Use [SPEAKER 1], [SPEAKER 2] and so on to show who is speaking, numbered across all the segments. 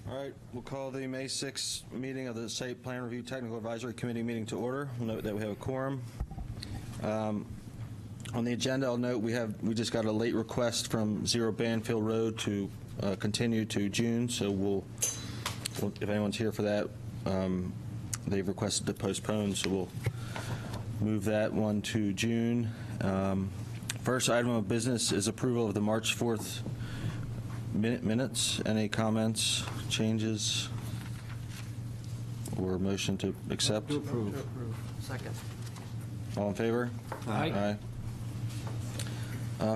[SPEAKER 1] All right, we'll call the May 6th meeting of the Site Plan Review Technical Advisory Committee meeting to order. We'll note that we have a quorum. On the agenda, I'll note we just got a late request from 0 Banfield Road to continue to June, so if anyone's here for that, they've requested to postpone, so we'll move that one to June. First item of business is approval of the March 4th minutes. Any comments, changes, or motion to accept?
[SPEAKER 2] To approve.
[SPEAKER 3] Second.
[SPEAKER 1] All in favor?
[SPEAKER 2] Aye.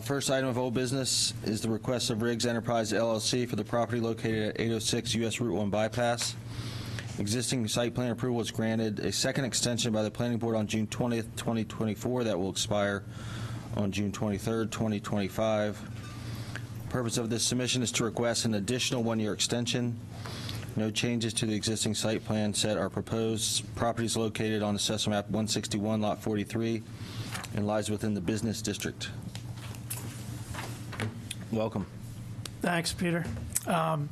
[SPEAKER 1] First item of old business is the request of Riggs Enterprise LLC for the property located at 806 U.S. Route 1 bypass. Existing site plan approval was granted a second extension by the Planning Board on June 20th, 2024 that will expire on June 23rd, 2025. Purpose of this submission is to request an additional one-year extension. No changes to the existing site plan set are proposed. Property is located on Assessor Map 161, Lot 43, and lies within the business district. Welcome.
[SPEAKER 4] Thanks, Peter.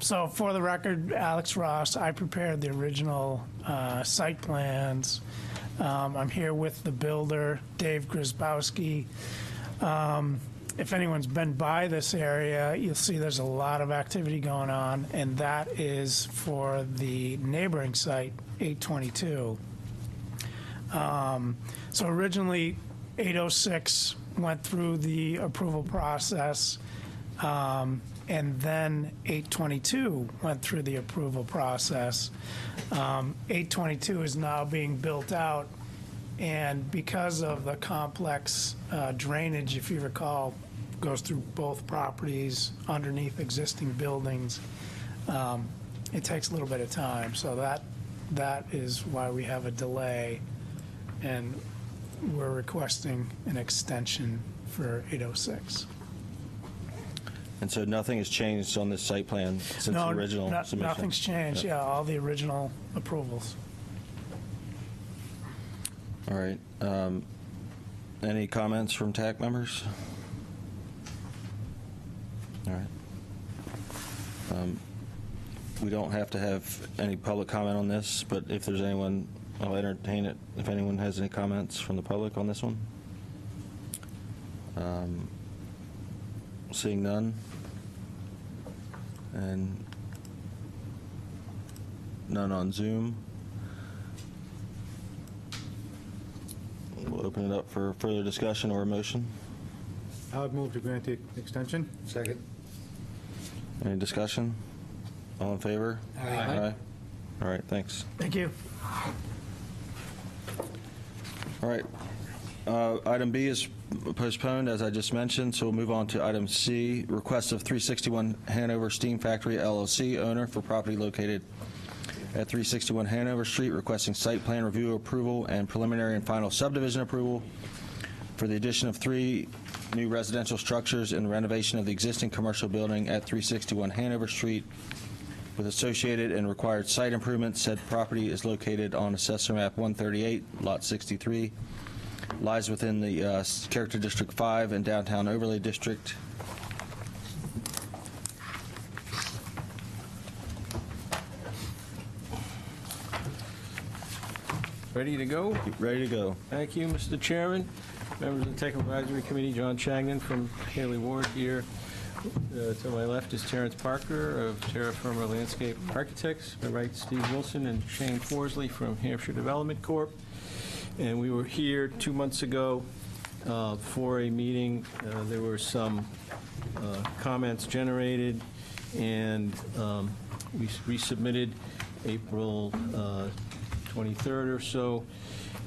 [SPEAKER 4] So for the record, Alex Ross, I prepared the original site plans. I'm here with the builder, Dave Grzybowski. If anyone's been by this area, you'll see there's a lot of activity going on, and that is for the neighboring site, 822. So originally, 806 went through the approval process, and then 822 went through the approval process. 822 is now being built out, and because of the complex drainage, if you recall, goes through both properties underneath existing buildings, it takes a little bit of time. So that is why we have a delay, and we're requesting an extension for 806.
[SPEAKER 1] And so nothing has changed on this site plan since the original submission?
[SPEAKER 4] Nothing's changed, yeah, all the original approvals.
[SPEAKER 1] All right. Any comments from TAC members? All right. We don't have to have any public comment on this, but if there's anyone, I'll entertain it. If anyone has any comments from the public on this one? Seeing none. And none on Zoom. We'll open it up for further discussion or a motion.
[SPEAKER 2] I would move to grant the extension.
[SPEAKER 3] Second.
[SPEAKER 1] Any discussion? All in favor?
[SPEAKER 2] Aye.
[SPEAKER 1] All right, thanks.
[SPEAKER 4] Thank you.
[SPEAKER 1] All right. Item B is postponed, as I just mentioned, so we'll move on to item C, request of 361 Hanover Steam Factory LLC, owner for property located at 361 Hanover Street, requesting site plan review approval and preliminary and final subdivision approval for the addition of 3 new residential structures and renovation of the existing commercial building at 361 Hanover Street with associated and required site improvements. Said property is located on Assessor Map 138, Lot 63, lies within the Character District 5 and Downtown Overlay District.
[SPEAKER 5] Ready to go?
[SPEAKER 1] Ready to go.
[SPEAKER 5] Thank you, Mr. Chairman. Members of the Technical Advisory Committee, John Chagnon from Haley Ward here. To my left is Terrence Parker of Terra Firma Landscape Architects. To my right, Steve Wilson and Shane Forsley from Hampshire Development Corp. And we were here 2 months ago for a meeting. There were some comments generated, and we resubmitted April 23rd or so,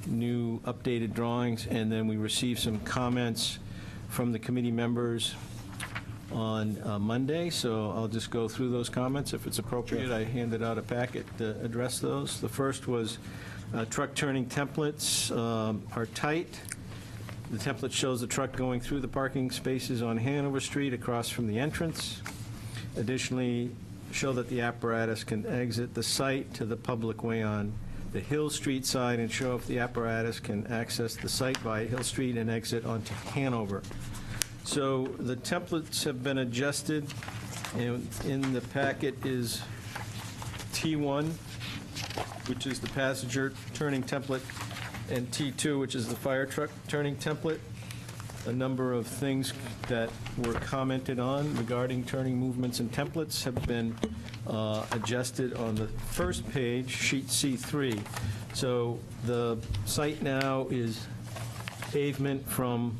[SPEAKER 5] new updated drawings, and then we received some comments from the committee members on Monday, so I'll just go through those comments. If it's appropriate, I handed out a packet to address those. The first was truck turning templates are tight. The template shows the truck going through the parking spaces on Hanover Street across from the entrance. Additionally, show that the apparatus can exit the site to the public way on the Hill Street side, and show if the apparatus can access the site via Hill Street and exit onto Hanover. So the templates have been adjusted, and in the packet is T1, which is the passenger turning template, and T2, which is the fire truck turning template. A number of things that were commented on regarding turning movements and templates have been adjusted on the first page, sheet C3. So the site now is pavement from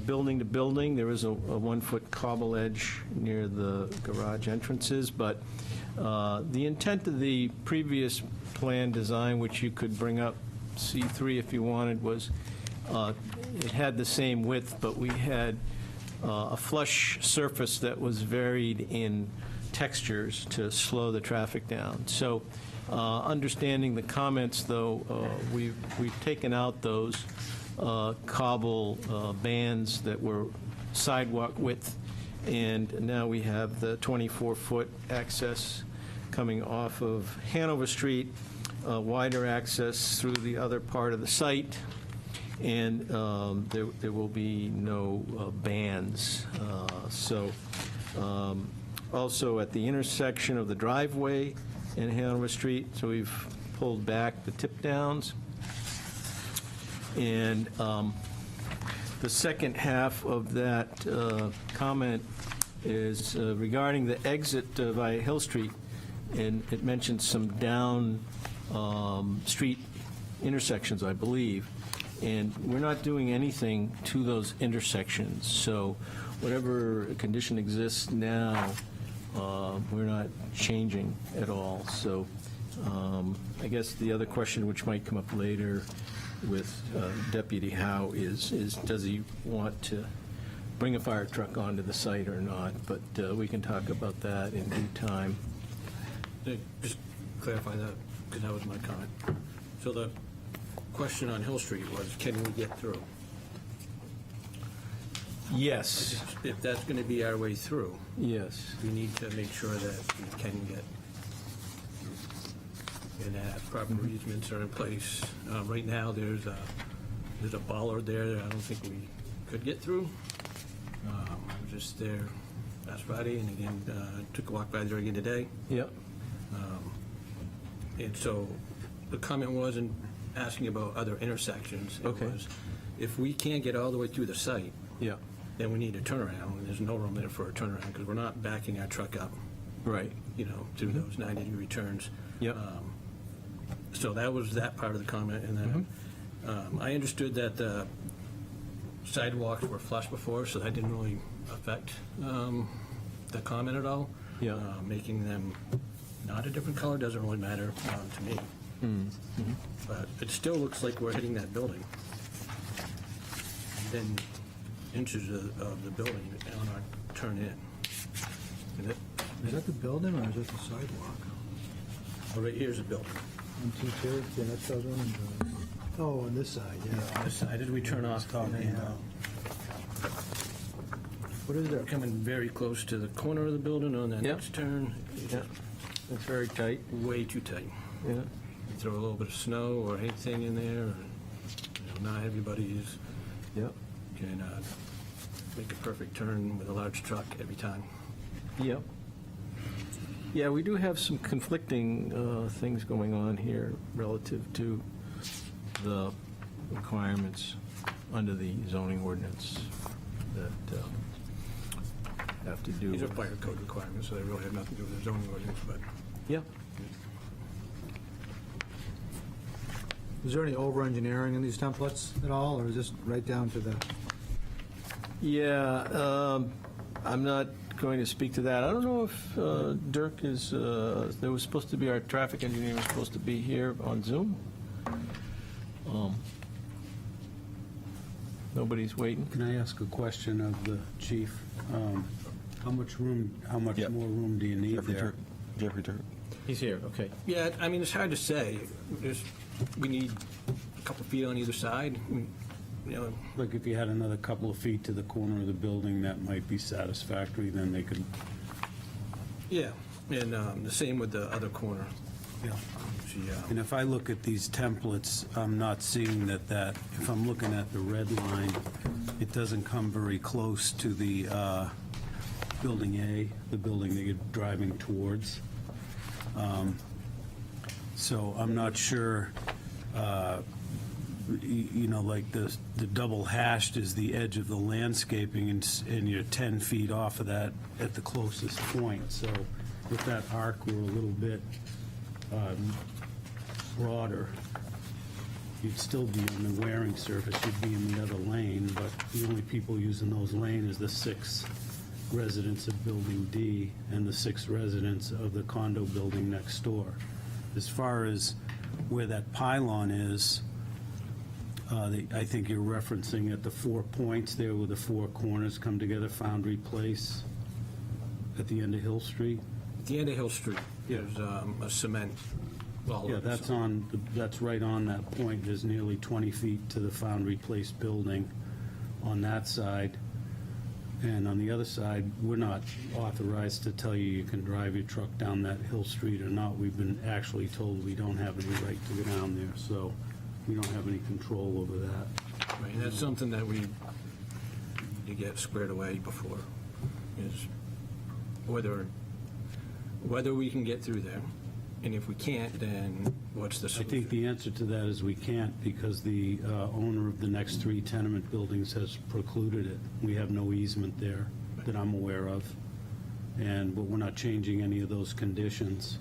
[SPEAKER 5] building to building. There is a 1-foot cobble edge near the garage entrances, but the intent of the previous plan design, which you could bring up C3 if you wanted, was it had the same width, but we had a flush surface that was varied in textures to slow the traffic down. So understanding the comments, though, we've taken out those cobble bands that were sidewalk width, and now we have the 24-foot access coming off of Hanover Street, wider access through the other part of the site, and there will be no bands. Also at the intersection of the driveway in Hanover Street, so we've pulled back the tip downs. And the second half of that comment is regarding the exit via Hill Street, and it mentions some down street intersections, I believe, and we're not doing anything to those intersections. So whatever condition exists now, we're not changing at all. So I guess the other question, which might come up later with Deputy Howe, is does he want to bring a fire truck onto the site or not? But we can talk about that in due time.
[SPEAKER 3] Just clarify that, because that was my comment. So the question on Hill Street was, can we get through?
[SPEAKER 5] Yes.
[SPEAKER 3] If that's going to be our way through,
[SPEAKER 5] Yes.
[SPEAKER 3] we need to make sure that we can get through. And that proper easements are in place. Right now, there's a bollard there that I don't think we could get through. I was just there last Friday, and again, took a walk by there again today.
[SPEAKER 5] Yep.
[SPEAKER 3] And so the comment wasn't asking about other intersections.
[SPEAKER 5] Okay.
[SPEAKER 3] It was, if we can't get all the way through the site,
[SPEAKER 5] Yeah.
[SPEAKER 3] then we need a turnaround, and there's no room there for a turnaround, because we're not backing our truck up,
[SPEAKER 5] Right.
[SPEAKER 3] to those 90-degree turns.
[SPEAKER 5] Yep.
[SPEAKER 3] So that was that part of the comment, and then I understood that the sidewalks were flush before, so that didn't really affect the comment at all.
[SPEAKER 5] Yeah.
[SPEAKER 3] Making them not a different color doesn't really matter to me. But it still looks like we're hitting that building. Then inches of the building on our turn in. And
[SPEAKER 2] Is that the building or is that the sidewalk?
[SPEAKER 3] right here's a building.
[SPEAKER 2] On T2, yeah, that's the other one. Oh, on this side, yeah.
[SPEAKER 3] On this side, as we turn off,
[SPEAKER 2] What is
[SPEAKER 3] we're
[SPEAKER 2] that?
[SPEAKER 3] coming very close to the corner of the building on that
[SPEAKER 5] Yep.
[SPEAKER 3] next turn.
[SPEAKER 5] Yeah. It's very tight.
[SPEAKER 3] Way too tight.
[SPEAKER 5] Yeah.
[SPEAKER 3] You throw a little bit of snow or anything in there, and not everybody
[SPEAKER 5] Yep.
[SPEAKER 3] can make a perfect turn with a large truck every time.
[SPEAKER 5] Yep. Yeah, we do have some conflicting things going on here relative to the requirements under the zoning ordinance that have to do
[SPEAKER 3] These are
[SPEAKER 5] with...
[SPEAKER 3] fire code requirements, so they really have nothing to do with the zoning ordinance, but
[SPEAKER 5] Yep.
[SPEAKER 2] Is there any over-engineering in these templates at all, or is this right down to the?
[SPEAKER 5] Yeah, I'm not going to speak to that. I don't know if Dirk is, there was supposed to be, our traffic engineer was supposed to be here on Zoom. Nobody's waiting.
[SPEAKER 6] Can I ask a question of the chief? How much
[SPEAKER 1] Yep.
[SPEAKER 6] more room do you need
[SPEAKER 1] Jeffrey
[SPEAKER 6] there?
[SPEAKER 1] Turk. Jeffrey Turk.
[SPEAKER 5] He's here, okay.
[SPEAKER 3] yeah, I mean, it's hard to say. We need a couple feet on either side.
[SPEAKER 6] Like if you had another couple of feet to the corner of the building, that might be satisfactory, then they could,
[SPEAKER 3] Yeah, and the same with the other corner.
[SPEAKER 6] yeah.
[SPEAKER 3] She,
[SPEAKER 6] And if I look at these templates, I'm not seeing that, if I'm looking at the red line, it doesn't come very close to the Building A, the building that you're driving towards. So I'm not sure, you know, like the double hashed is the edge of the landscaping, and you're 10 feet off of that at the closest point. So if that arc were a little bit broader, you'd still be on the wearing surface, you'd be in the other lane, but the only people using those lanes is the 6 residents of Building D and the 6 residents of the condo building next door. As far as where that pylon is, I think you're referencing at the 4 points there where the 4 corners come together, Foundry Place, at the end of Hill Street.
[SPEAKER 3] At the end of Hill Street, there's a cement wall.
[SPEAKER 6] Yeah, that's right on that point. There's nearly 20 feet to the Foundry Place building on that side. And on the other side, we're not authorized to tell you can drive your truck down that Hill Street or not. We've been actually told we don't have any right to go down there, so we don't have any control over that.
[SPEAKER 3] Right, and that's something that we need to get squared away before, is whether we can get through there, and if we can't, then what's the
[SPEAKER 6] I think
[SPEAKER 3] solution?
[SPEAKER 6] the answer to that is we can't, because the owner of the next 3 tenement buildings has precluded it. We have no easement there that I'm aware of, but we're not changing any of those conditions.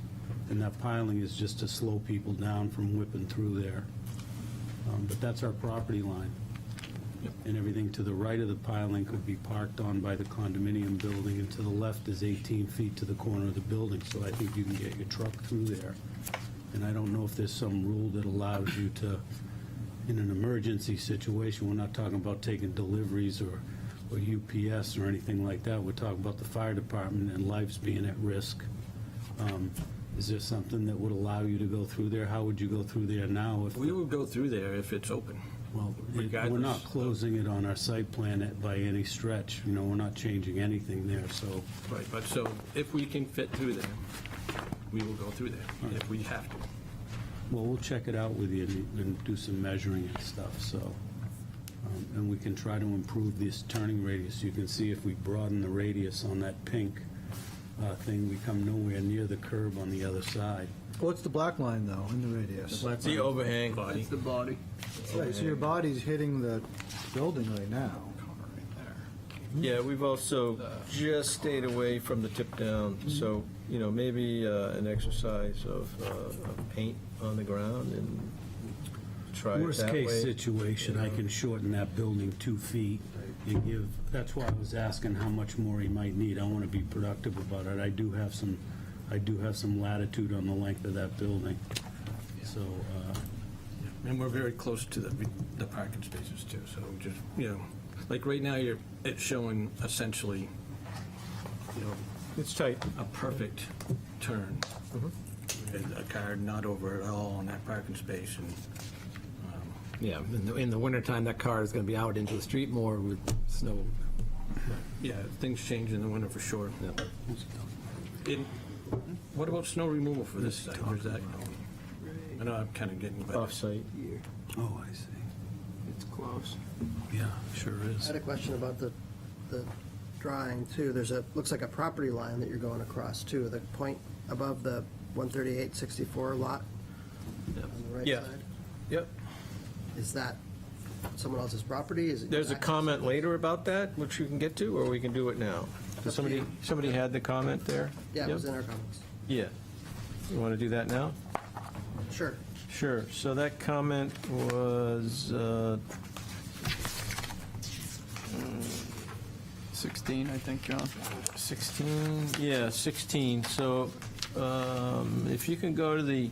[SPEAKER 6] And that piling is just to slow people down from whipping through there. But that's our property line.
[SPEAKER 3] Yep.
[SPEAKER 6] And everything to the right of the piling could be parked on by the condominium building, and to the left is 18 feet to the corner of the building, so I think you can get your truck through there. And I don't know if there's some rule that allows you to, in an emergency situation, we're not talking about taking deliveries or UPS or anything like that, we're talking about the fire department and lives being at risk. Is there something that would allow you to go through there? How would you go through there now if?
[SPEAKER 3] We would go through there if it's open.
[SPEAKER 6] Well, we're
[SPEAKER 3] regardless
[SPEAKER 6] not
[SPEAKER 3] of-
[SPEAKER 6] closing it on our site plan by any stretch, you know, we're not changing anything there, so,
[SPEAKER 3] Right, but so if we can fit through there, we will go through there, if we have to.
[SPEAKER 6] well, we'll check it out with you and do some measuring and stuff, so. And we can try to improve this turning radius. You can see if we broaden the radius on that pink thing, we come nowhere near the curb on the other side.
[SPEAKER 2] What's the black line, though, in the radius?
[SPEAKER 5] It's the overhang.
[SPEAKER 3] Body.
[SPEAKER 5] It's the body.
[SPEAKER 2] Right, so your body's hitting the building right now.
[SPEAKER 5] Yeah, we've also just stayed away from the tip down, so, you know, maybe an exercise of paint on the ground and try it that way.
[SPEAKER 6] Worst case situation, I can shorten that building 2 feet and give, that's why I was asking how much more he might need. I want to be productive about it. I do have some latitude on the length of that building. So,
[SPEAKER 3] And we're very close to the parking spaces too, so just, you know, like right now, it's showing essentially, you know,
[SPEAKER 5] It's tight.
[SPEAKER 3] a perfect turn. With a car not over at all on that parking space, and
[SPEAKER 7] Yeah, in the wintertime, that car is going to be out into the street more with snow.
[SPEAKER 3] yeah, things change in the winter for sure.
[SPEAKER 7] Yeah.
[SPEAKER 3] What about snow removal for this site? Where's that going? I know I'm kind of getting, but
[SPEAKER 5] Off-site.
[SPEAKER 6] oh, I see.
[SPEAKER 5] It's close.
[SPEAKER 6] Yeah, sure
[SPEAKER 8] I
[SPEAKER 6] is.
[SPEAKER 8] had a question about the drawing, too. Looks like a property line that you're going across, too, the point above the 13864 lot on the right
[SPEAKER 5] Yeah.
[SPEAKER 8] side.
[SPEAKER 5] Yep.
[SPEAKER 8] Is that someone else's property? Is it
[SPEAKER 5] There's a
[SPEAKER 8] access?
[SPEAKER 5] comment later about that, which you can get to, or we can do it now.
[SPEAKER 8] Up to you.
[SPEAKER 5] Somebody had the comment there?
[SPEAKER 8] Yeah, it
[SPEAKER 5] Yep.
[SPEAKER 8] was in our comments.
[SPEAKER 5] Yeah. You want to do that now?
[SPEAKER 8] Sure.
[SPEAKER 5] Sure. So that comment was
[SPEAKER 9] 16, I think, John.
[SPEAKER 5] 16, yeah, 16. So if you can go to the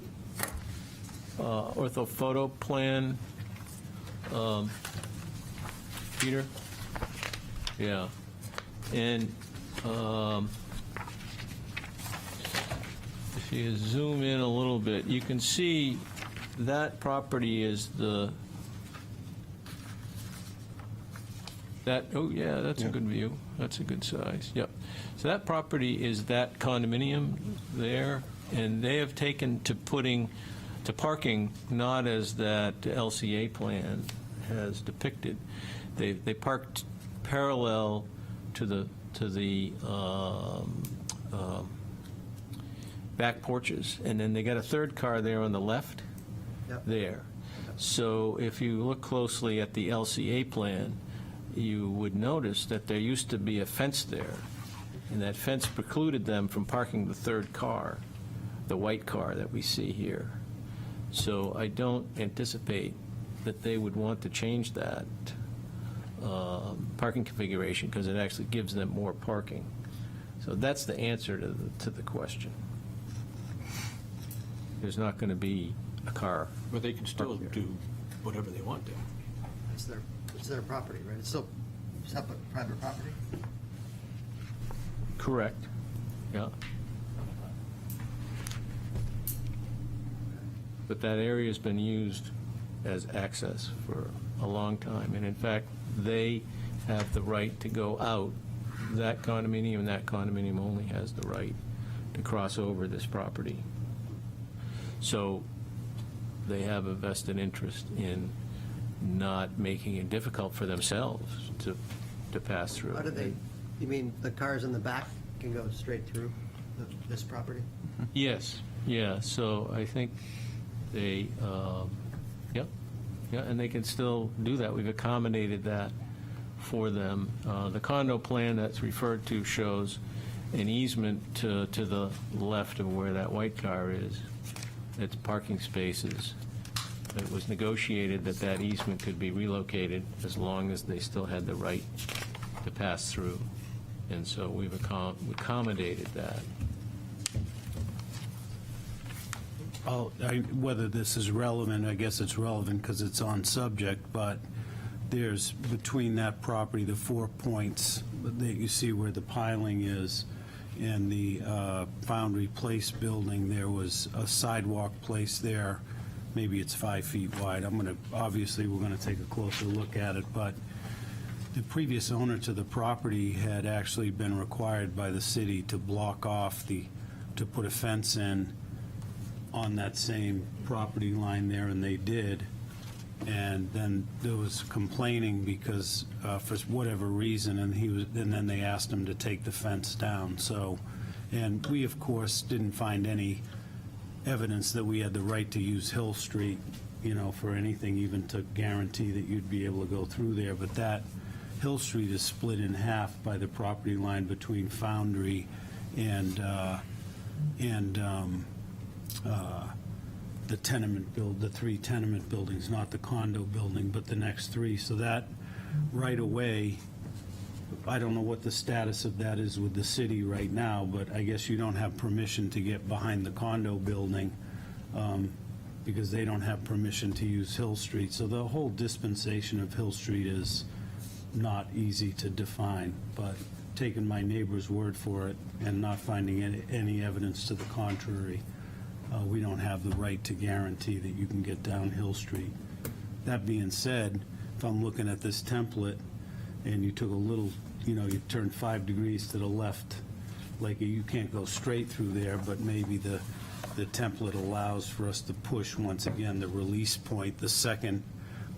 [SPEAKER 5] orthophoto plan, Peter? Yeah. And if you zoom in a little bit, you can see that property is oh, yeah, that's a good view. That's a good size. Yep. So that property is that condominium there, and they have taken to parking not as that LCA plan has depicted. They parked parallel to the back porches, and then they got a third car there on the left,
[SPEAKER 8] Yep.
[SPEAKER 5] there. So if you look closely at the LCA plan, you would notice that there used to be a fence there, and that fence precluded them from parking the third car, the white car that we see here. So I don't anticipate that they would want to change that parking configuration, because it actually gives them more parking. So that's the answer to the question. There's not going to be a car.
[SPEAKER 3] But they can still do whatever they want to.
[SPEAKER 8] It's their property, right? It's still separate private property?
[SPEAKER 5] Correct. Yeah. But that area's been used as access for a long time, and in fact, they have the right to go out. That condominium only has the right to cross over this property. So they have a vested interest in not making it difficult for themselves to pass through.
[SPEAKER 8] How do they, you mean the cars in the back can go straight through this property?
[SPEAKER 5] Yes, yeah, so I think they, yeah, and they can still do that. We've accommodated that for them. The condo plan that's referred to shows an easement to the left of where that white car is. It's parking spaces. It was negotiated that that easement could be relocated as long as they still had the right to pass through. And so we've accommodated that.
[SPEAKER 6] Whether this is relevant, I guess it's relevant because it's on subject, but there's, between that property, the 4 points that you see where the piling is, and the Foundry Place building, there was a sidewalk placed there. Maybe it's 5 feet wide. Obviously, we're going to take a closer look at it, but the previous owner to the property had actually been required by the city to block off to put a fence in on that same property line there, and they did. And then there was complaining because, for whatever reason, and then they asked him to take the fence down. So, and we, of course, didn't find any evidence that we had the right to use Hill Street, for anything, even to guarantee that you'd be able to go through there. But that Hill Street is split in half by the property line between Foundry and the 3 tenement buildings, not the condo building, but the next 3. So that right away, I don't know what the status of that is with the city right now, but I guess you don't have permission to get behind the condo building because they don't have permission to use Hill Street. So the whole dispensation of Hill Street is not easy to define, but taking my neighbor's word for it and not finding any evidence to the contrary, we don't have the right to guarantee that you can get down Hill Street. That being said, if I'm looking at this template and you took a little, you turned 5 degrees to the left, like you can't go straight through there, but maybe the template allows for us to push, once again, the release point, the second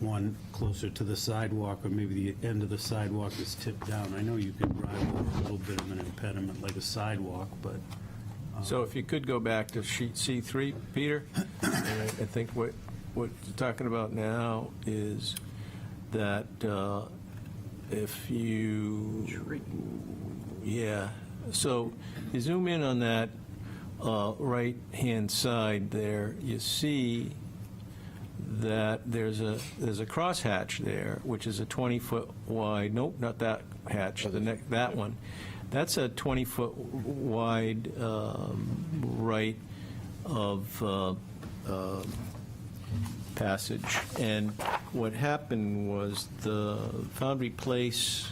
[SPEAKER 6] one closer to the sidewalk, or maybe the end of the sidewalk is tipped down. I know you can drive over a little bit of an impediment like a sidewalk, but
[SPEAKER 5] So if you could go back to sheet C3, Peter, and I think what you're talking about now is that if you, so you zoom in on that right-hand side there, you see that there's a crosshatch there, which is a 20-foot wide, nope, not that hatch, that one. That's a 20-foot wide right of passage. And what happened was the Foundry Place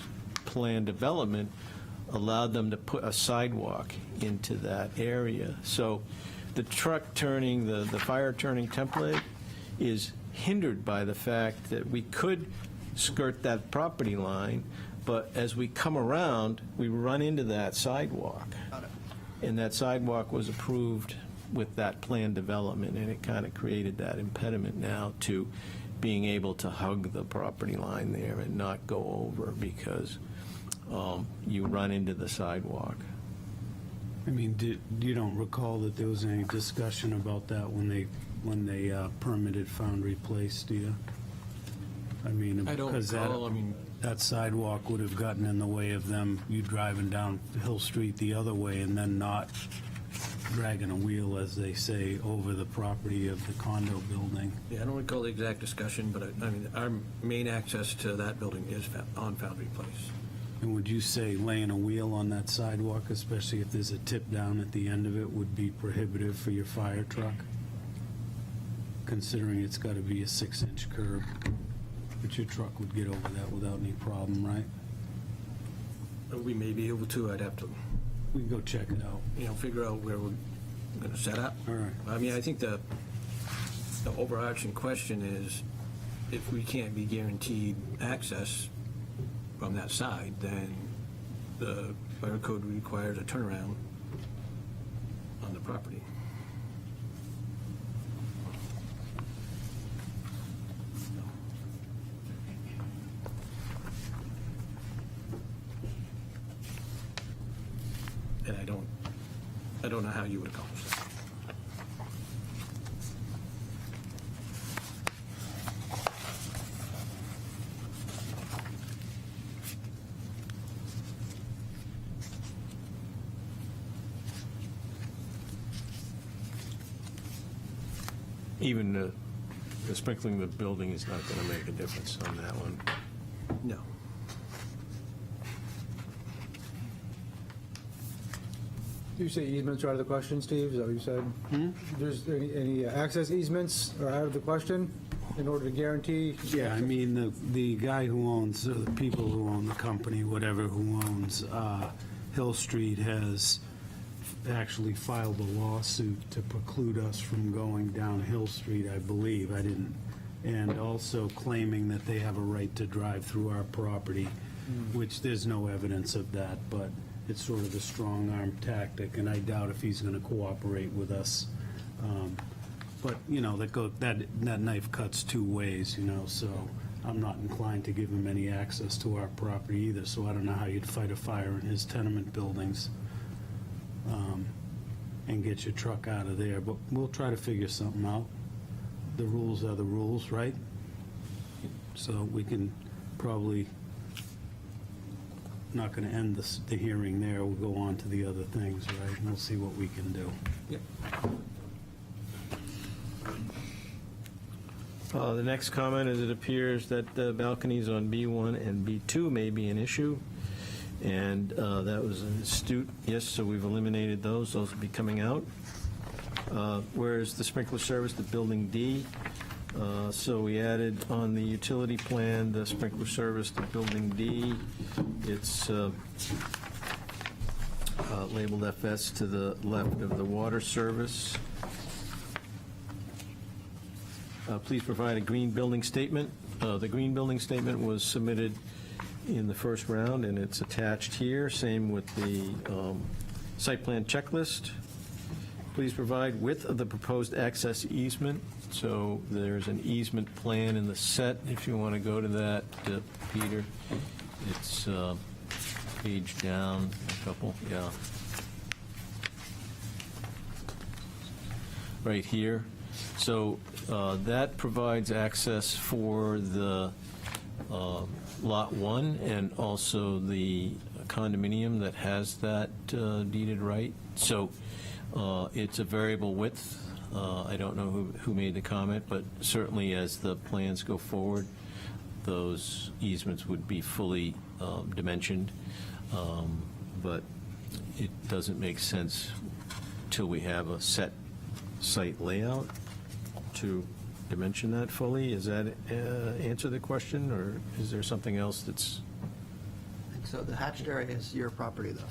[SPEAKER 5] plan development allowed them to put a sidewalk into that area. So the truck turning, the fire turning template is hindered by the fact that we could skirt that property line, but as we come around, we run into that sidewalk. And that sidewalk was approved with that plan development, and it kind of created that impediment now to being able to hug the property line there and not go over because you run into the sidewalk.
[SPEAKER 6] I mean, you don't recall that there was any discussion about that when they permitted Foundry Place, do you? I mean,
[SPEAKER 3] I don't
[SPEAKER 6] because
[SPEAKER 3] recall, I mean,
[SPEAKER 6] that sidewalk would have gotten in the way of them, you driving down Hill Street the other way and then not dragging a wheel, as they say, over the property of the condo building.
[SPEAKER 3] yeah, I don't recall the exact discussion, but I mean, our main access to that building is on Foundry Place.
[SPEAKER 6] And would you say laying a wheel on that sidewalk, especially if there's a tip down at the end of it, would be prohibitive for your fire truck? Considering it's got to be a 6-inch curb, but your truck would get over that without any problem, right?
[SPEAKER 3] We may be able to, I'd have to,
[SPEAKER 6] We can go check it out.
[SPEAKER 3] figure out where we're going to set up.
[SPEAKER 6] All right.
[SPEAKER 3] I mean, I think the overarching question is, if we can't be guaranteed access from that side, then the fire code requires a turnaround on the property. And I don't know how you would accomplish that.
[SPEAKER 5] Even the sprinkling the building is not going to make a difference on that one.
[SPEAKER 3] No.
[SPEAKER 2] You say easements are out of the question, Steve? Is that what you said? There's any access easements are out of the question in order to guarantee?
[SPEAKER 6] Yeah, I mean, the guy who owns, or the people who own the company, whatever, who owns Hill Street has actually filed a lawsuit to preclude us from going down Hill Street, I believe. I didn't, and also claiming that they have a right to drive through our property, which there's no evidence of that, but it's sort of a strong-arm tactic, and I doubt if he's going to cooperate with us. But, that knife cuts two ways, so I'm not inclined to give him any access to our property either, so I don't know how you'd fight a fire in his tenement buildings and get your truck out of there, but we'll try to figure something out. The rules are the rules, right? So we can probably, not going to end the hearing there, we'll go on to the other things, right? And we'll see what we can do.
[SPEAKER 3] Yep.
[SPEAKER 5] The next comment is it appears that the balconies on B1 and B2 may be an issue, and that was an astute, yes, so we've eliminated those. Those will be coming out. Whereas the sprinkler service, the building D, so we added on the utility plan, the sprinkler service to building D. It's labeled FS to the left of the water service. Please provide a green building statement. The green building statement was submitted in the first round, and it's attached here. Same with the site plan checklist. Please provide width of the proposed access easement. So there's an easement plan in the set, if you want to go to that, Peter. It's page down a couple, yeah. Right here. So that provides access for the Lot 1 and also the condominium that has that deeded right. So it's a variable width. I don't know who made the comment, but certainly as the plans go forward, those easements would be fully dimensioned. But it doesn't make sense till we have a set site layout to dimension that fully. Does that answer the question, or is there something else that's...
[SPEAKER 8] So the hatched area is your property, though?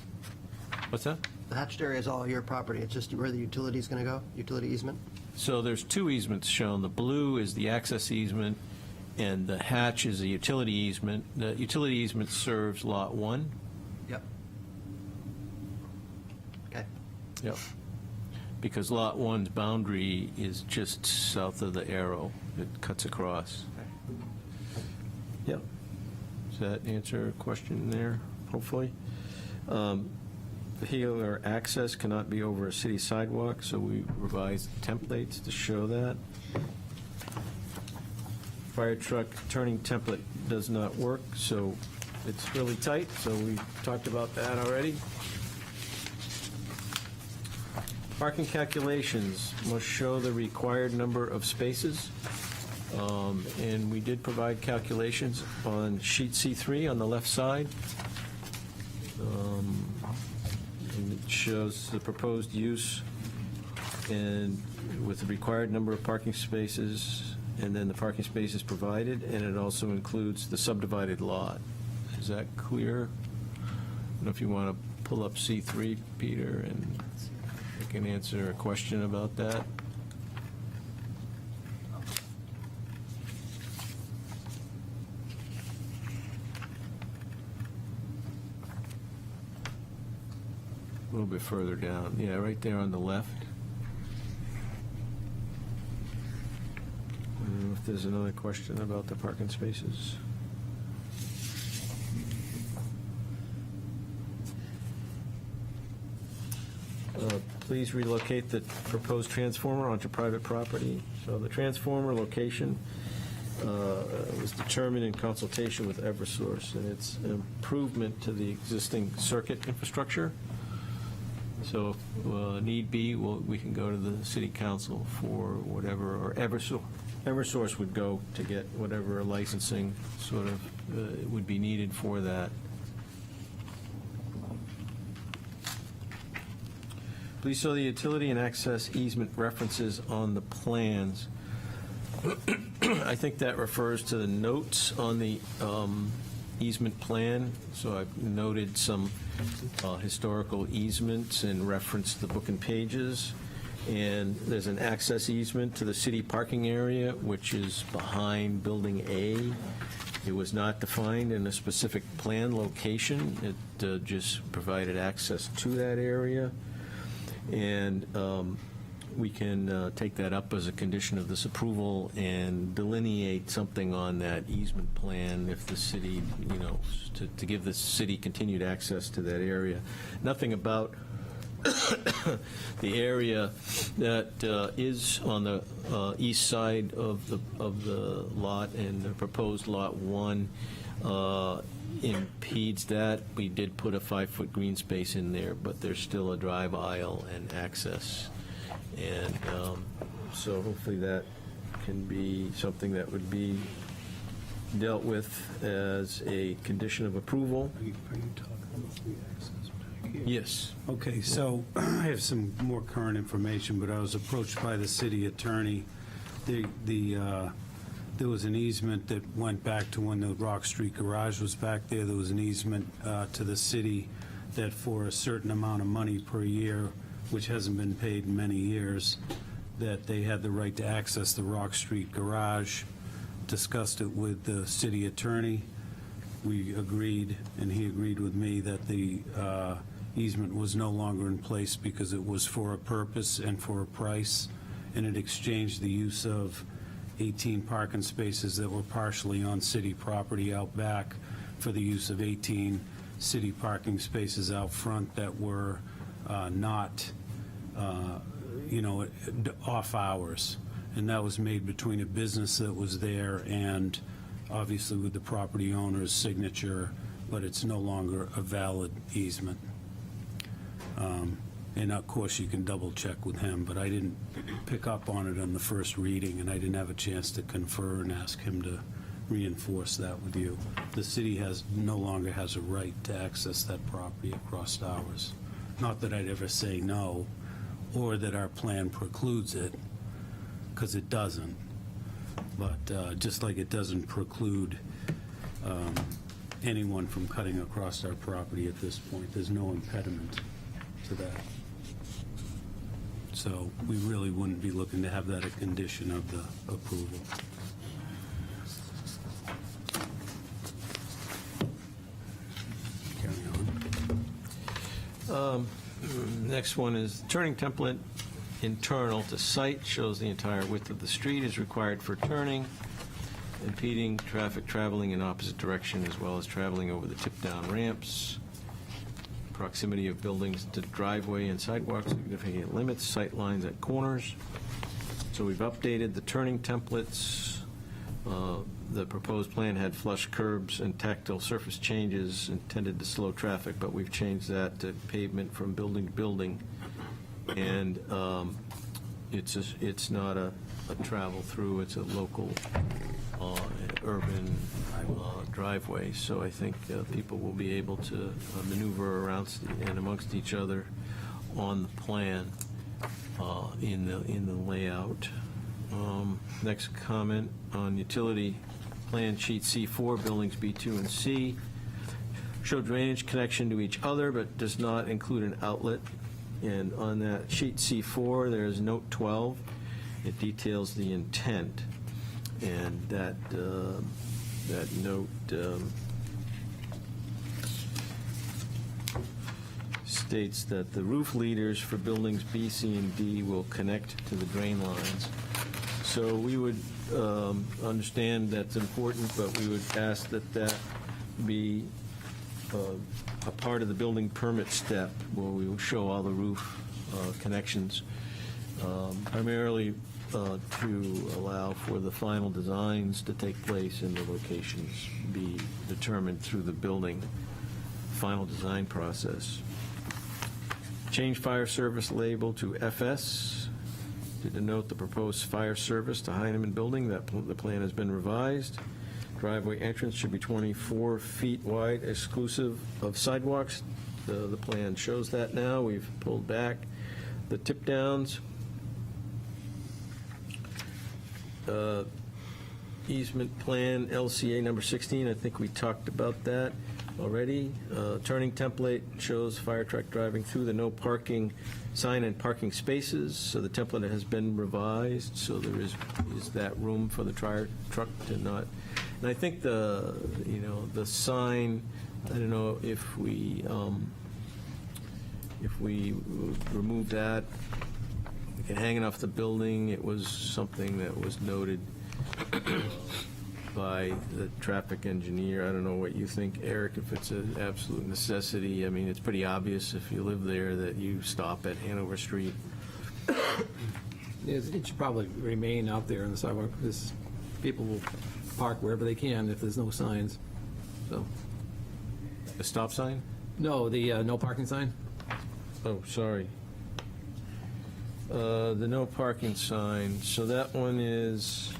[SPEAKER 5] What's that?
[SPEAKER 8] The hatched area is all your property, it's just where the utility's going to go, utility easement?
[SPEAKER 5] So there's two easements shown. The blue is the access easement, and the hatch is a utility easement. The utility easement serves Lot 1.
[SPEAKER 8] Yep. Okay.
[SPEAKER 5] Yep. Because Lot 1's boundary is just south of the arrow. It cuts across. Yep. Does that answer a question there, hopefully? vehicular access cannot be over a city sidewalk, so we revised templates to show that. Fire truck turning template does not work, so it's really tight, so we talked about that already. Parking calculations must show the required number of spaces. And we did provide calculations on sheet C3 on the left side. And it shows the proposed use and with the required number of parking spaces, and then the parking spaces provided, and it also includes the subdivided lot. Is that clear? I don't know if you want to pull up C3, Peter, and I can answer a question about that. A little bit further down. Yeah, right there on the left. I don't know if there's another question about the parking spaces. Please relocate the proposed transformer onto private property. So the transformer location was determined in consultation with Eversource, and it's an improvement to the existing circuit infrastructure. So if need be, we can go to the city council for whatever, or Eversource would go to get whatever licensing sort of would be needed for that. Please show the utility and access easement references on the plans. I think that refers to the notes on the easement plan. So I've noted some historical easements and referenced the book and pages. And there's an access easement to the city parking area, which is behind Building A. It was not defined in a specific plan location. It just provided access to that area. And we can take that up as a condition of this approval and delineate something on that easement plan if the city, to give the city continued access to that area. Nothing about the area that is on the east side of the lot and the proposed Lot 1 impedes that. We did put a 5-foot green space in there, but there's still a drive aisle and access. And so hopefully that can be something that would be dealt with as a condition of approval.
[SPEAKER 6] Are you talking about the access back here?
[SPEAKER 5] Yes.
[SPEAKER 6] Okay, so I have some more current information, but I was approached by the city attorney. There was an easement that went back to when the Rock Street Garage was back there. There was an easement to the city that for a certain amount of money per year, which hasn't been paid in many years, that they had the right to access the Rock Street Garage. Discussed it with the city attorney. We agreed, and he agreed with me, that the easement was no longer in place because it was for a purpose and for a price, and it exchanged the use of 18 parking spaces that were partially on city property out back for the use of 18 city parking spaces out front that were not, off hours. And that was made between a business that was there and obviously with the property owner's signature, but it's no longer a valid easement. And of course, you can double check with him, but I didn't pick up on it on the first reading, and I didn't have a chance to confer and ask him to reinforce that with you. The city no longer has a right to access that property across hours. Not that I'd ever say no, or that our plan precludes it, because it doesn't. But just like it doesn't preclude anyone from cutting across our property at this point, there's no impediment to that. So we really wouldn't be looking to have that a condition of the approval. Carry on.
[SPEAKER 5] Next one is turning template internal to site, shows the entire width of the street is required for turning, impeding traffic traveling in opposite direction as well as traveling over the tip-down ramps. proximity of buildings to driveway and sidewalks significantly limits sight lines at corners. So we've updated the turning templates. The proposed plan had flush curbs and tactile surface changes intended to slow traffic, but we've changed that to pavement from building to building. And it's not a travel through, it's a local urban driveway. So I think people will be able to maneuver around and amongst each other on the plan in the layout. Next comment on utility plan sheet C4, buildings B2 and C. Show drainage connection to each other, but does not include an outlet. And on that sheet C4, there is note 12. It details the intent. And that note states that the roof leaders for buildings B, C, and D will connect to the drain lines. So we would understand that's important, but we would ask that that be a part of the building permit step where we will show all the roof connections, primarily to allow for the final designs to take place and the locations be determined through the building final design process. Change fire service label to FS to denote the proposed fire service to Heineman Building. That the plan has been revised. Driveway entrance should be 24 feet wide, exclusive of sidewalks. The plan shows that now. We've pulled back the tip downs. Easement plan, LCA number 16, I think we talked about that already. Turning template shows fire truck driving through the no parking sign and parking spaces, so the template has been revised, so there is that room for the fire truck to not. And I think the sign, I don't know if we remove that, we can hang it off the building. It was something that was noted by the traffic engineer. I don't know what you think, Eric, if it's an absolute necessity. I mean, it's pretty obvious if you live there that you stop at Hanover Street.
[SPEAKER 7] It should probably remain out there on the sidewalk, because people will park wherever they can if there's no signs, so.
[SPEAKER 5] A stop sign?
[SPEAKER 7] No, the no parking sign?
[SPEAKER 5] Oh, sorry. The no parking sign, so that one is,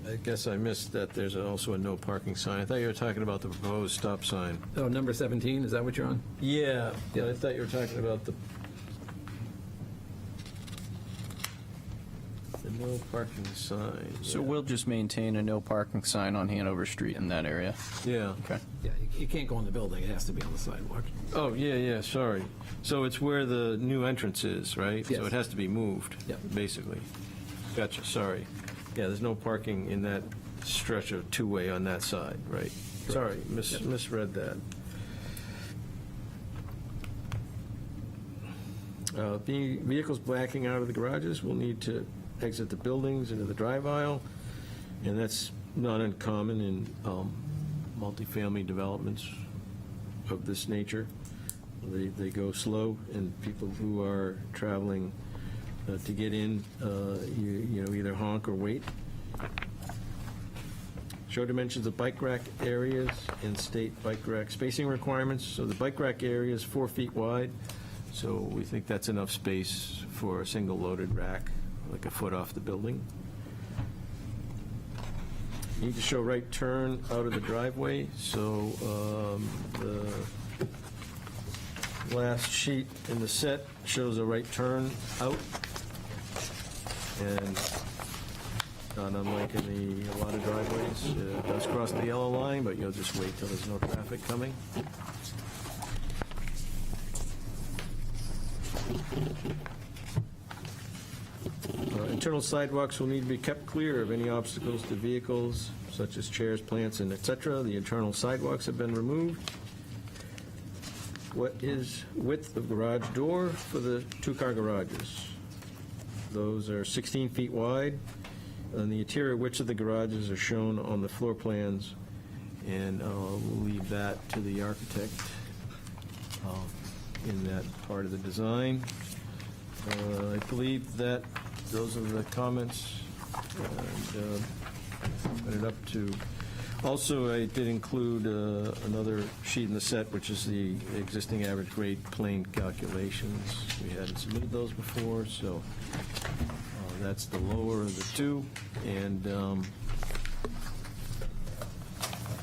[SPEAKER 5] I guess I missed that there's also a no parking sign. I thought you were talking about the proposed stop sign.
[SPEAKER 7] Oh, number 17, is that what you're on?
[SPEAKER 5] Yeah, but I thought you were talking about the no parking sign.
[SPEAKER 9] So we'll just maintain a no parking sign on Hanover Street in that area.
[SPEAKER 5] Yeah.
[SPEAKER 9] Okay.
[SPEAKER 7] Yeah, you can't go in the building, it has to be on the sidewalk.
[SPEAKER 5] Oh, yeah, sorry. So it's where the new entrance is, right?
[SPEAKER 7] Yes.
[SPEAKER 5] So it has to be moved,
[SPEAKER 7] Yep.
[SPEAKER 5] basically. Gotcha, sorry. Yeah, there's no parking in that stretch of two-way on that side, right? Sorry, misread that. Vehicles backing out of the garages will need to exit the buildings into the drive aisle, and that's not uncommon in multifamily developments of this nature. They go slow, and people who are traveling to get in, either honk or wait. Show dimensions of bike rack areas and state bike rack spacing requirements. So the bike rack area is 4 feet wide, so we think that's enough space for a single loaded rack, like a foot off the building. Need to show right turn out of the driveway, so the last sheet in the set shows a right turn out, and not unlike in a lot of driveways, it does cross the yellow line, but you'll just wait till there's no traffic coming. Internal sidewalks will need to be kept clear of any obstacles to vehicles, such as chairs, plants, and et cetera. The internal sidewalks have been removed. What is width of garage door for the two-car garages? Those are 16 feet wide, and the interior widths of the garages are shown on the floor plans and I'll leave that to the architect in that part of the design. I believe that those are the comments, and put it up to. Also, I did include another sheet in the set, which is the existing average grade plane calculations. We hadn't submitted those before, so that's the lower of the two, and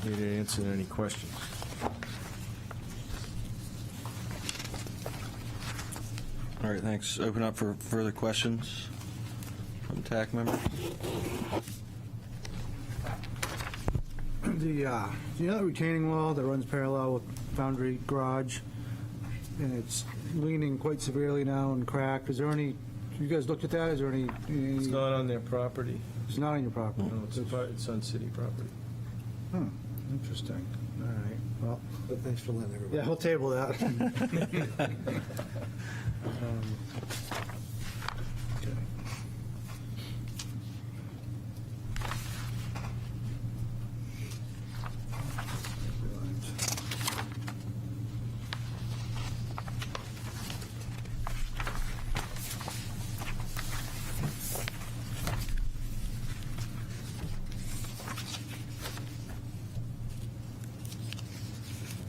[SPEAKER 5] here to answer any questions.
[SPEAKER 1] All right, thanks. Open up for further questions from TAC members.
[SPEAKER 2] You know that retaining wall that runs parallel with Foundry Garage, and it's leaning quite severely now and cracked. Is there any, you guys looked at that? Is there any?
[SPEAKER 5] It's not on their property.
[SPEAKER 2] It's not on your property?
[SPEAKER 5] No, it's on city property.
[SPEAKER 2] Interesting. All right, well,
[SPEAKER 10] But thanks for letting everybody.
[SPEAKER 2] yeah, we'll table that. Okay.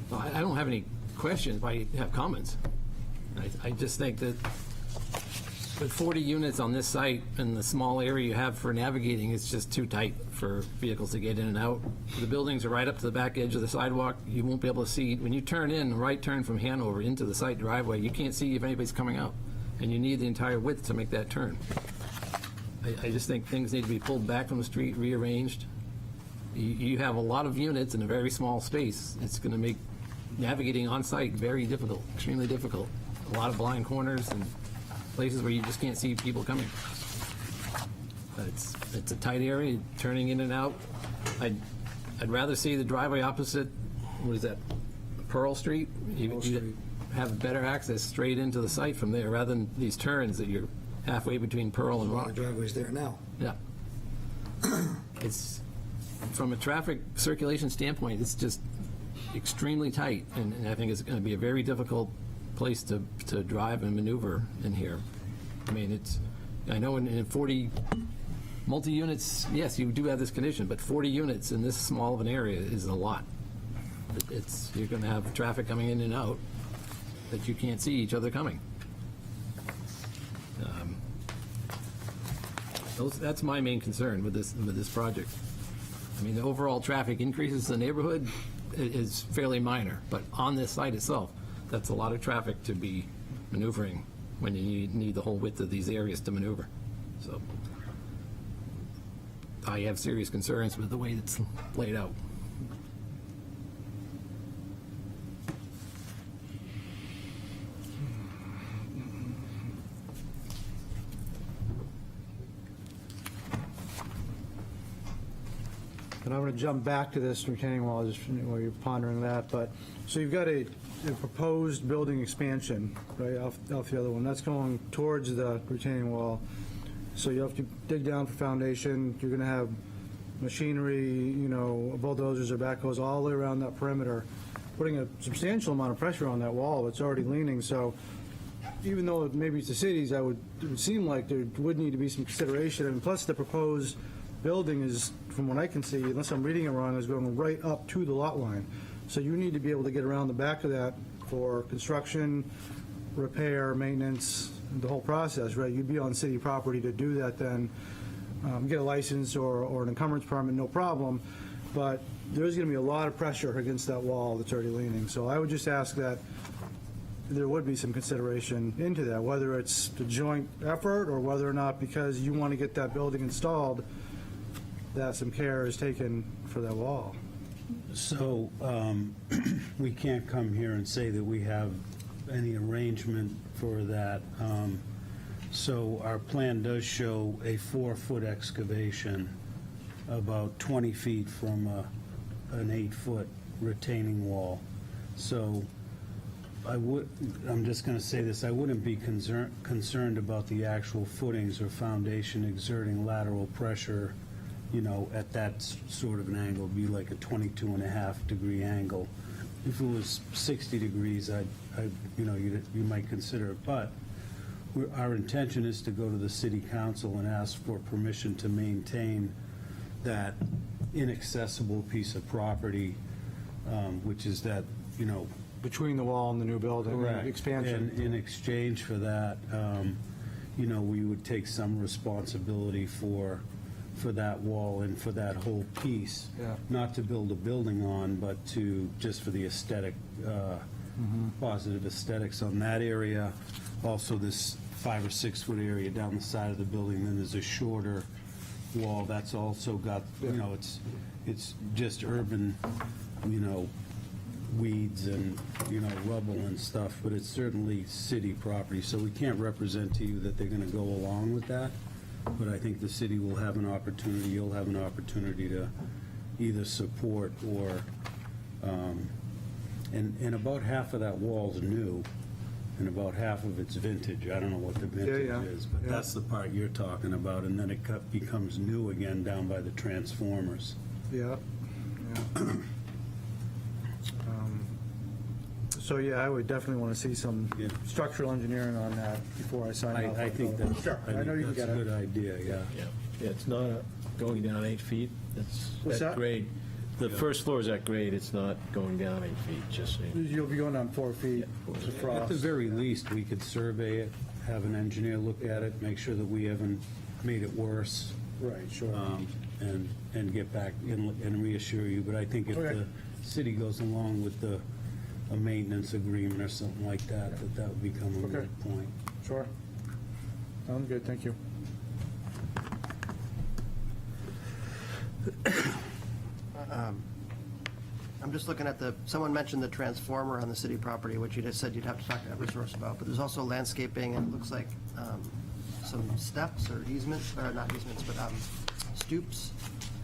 [SPEAKER 7] Well, I don't have any questions, but I have comments. I just think that with 40 units on this site and the small area you have for navigating, it's just too tight for vehicles to get in and out. The buildings are right up to the back edge of the sidewalk. You won't be able to see, when you turn in, right turn from Hanover into the site driveway, you can't see if anybody's coming out. And you need the entire width to make that turn. I just think things need to be pulled back from the street, rearranged. You have a lot of units in a very small space. It's going to make navigating on site very difficult, extremely difficult. A lot of blind corners and places where you just can't see people coming. But it's a tight area, turning in and out. I'd rather see the driveway opposite, what is that, Pearl Street? You have better access straight into the site from there, rather than these turns that you're halfway between Pearl and
[SPEAKER 10] A lot
[SPEAKER 7] Rock.
[SPEAKER 10] of driveways there now.
[SPEAKER 7] Yeah. It's, from a traffic circulation standpoint, it's just extremely tight, and I think it's going to be a very difficult place to drive and maneuver in here. I mean, I know in 40 multi-units, yes, you do have this condition, but 40 units in this small of an area is a lot. You're going to have traffic coming in and out that you can't see each other coming. That's my main concern with this project. I mean, the overall traffic increases in the neighborhood is fairly minor, but on this site itself, that's a lot of traffic to be maneuvering when you need the whole width of these areas to maneuver. So I have serious concerns with the way it's laid out.
[SPEAKER 2] And I'm going to jump back to this retaining wall just while you're pondering that. But so you've got a proposed building expansion, right, off the other one. That's going towards the retaining wall. So you have to dig down for foundation. You're going to have machinery, bulldozers or backhoes all the way around that perimeter, putting a substantial amount of pressure on that wall. It's already leaning. So even though maybe it's the cities, it would seem like there would need to be some consideration. And plus, the proposed building is, from what I can see, unless I'm reading it wrong, is going right up to the lot line. So you need to be able to get around the back of that for construction, repair, maintenance, the whole process, right? You'd be on city property to do that then, get a license or an encumbrance permit, no problem. But there's going to be a lot of pressure against that wall that's already leaning. So I would just ask that there would be some consideration into that, whether it's the joint effort or whether or not, because you want to get that building installed, that some care is taken for that wall.
[SPEAKER 6] So we can't come here and say that we have any arrangement for that. So our plan does show a 4-foot excavation about 20 feet from an 8-foot retaining wall. So I'm just going to say this, I wouldn't be concerned about the actual footings or foundation exerting lateral pressure at that sort of an angle, it'd be like a 22.5-degree angle. If it was 60 degrees, you might consider it. But our intention is to go to the city council and ask for permission to maintain that inaccessible piece of property, which is that,
[SPEAKER 2] Between the wall and the new building,
[SPEAKER 6] correct.
[SPEAKER 2] expansion.
[SPEAKER 6] And in exchange for that, we would take some responsibility for that wall and for that whole piece.
[SPEAKER 2] Yeah.
[SPEAKER 6] Not to build a building on, but just for the aesthetic, positive aesthetics on that area. Also, this 5 or 6 foot area down the side of the building, then there's a shorter wall that's also got, it's just urban, weeds and, rubble and stuff, but it's certainly city property, so we can't represent to you that they're going to go along with that, but I think the city will have an opportunity, you'll have an opportunity to either support or, and about half of that wall's new, and about half of it's vintage. I don't know what the vintage
[SPEAKER 2] Yeah.
[SPEAKER 6] is, but that's the part you're talking about, and then it becomes new again down by the transformers.
[SPEAKER 2] Yeah. So, yeah, I would definitely want to see some
[SPEAKER 6] Yeah.
[SPEAKER 2] structural engineering on that before I sign off.
[SPEAKER 6] I think that's,
[SPEAKER 2] Sure, I know you can get
[SPEAKER 6] a
[SPEAKER 2] it.
[SPEAKER 6] good idea, yeah.
[SPEAKER 5] Yeah, it's not going down 8 feet. It's
[SPEAKER 2] What's
[SPEAKER 5] at
[SPEAKER 2] that?
[SPEAKER 5] grade. The first floor is at grade, it's not going down 8 feet, just so you know.
[SPEAKER 2] You'll be going on 4 feet to
[SPEAKER 6] At the
[SPEAKER 2] frost.
[SPEAKER 6] very least, we could survey it, have an engineer look at it, make sure that we haven't made it worse,
[SPEAKER 2] Right, sure.
[SPEAKER 6] and get back and reassure you. But I think if
[SPEAKER 2] Okay.
[SPEAKER 6] the city goes along with a maintenance agreement or something like that, that would become a
[SPEAKER 2] Okay.
[SPEAKER 6] good point.
[SPEAKER 2] Sure. Sounds good, thank you.
[SPEAKER 8] I'm just looking at someone mentioned the transformer on the city property, which you just said you'd have to talk to Eversource about, but there's also landscaping, and it looks like some steps or easements, or not easements, but stoops,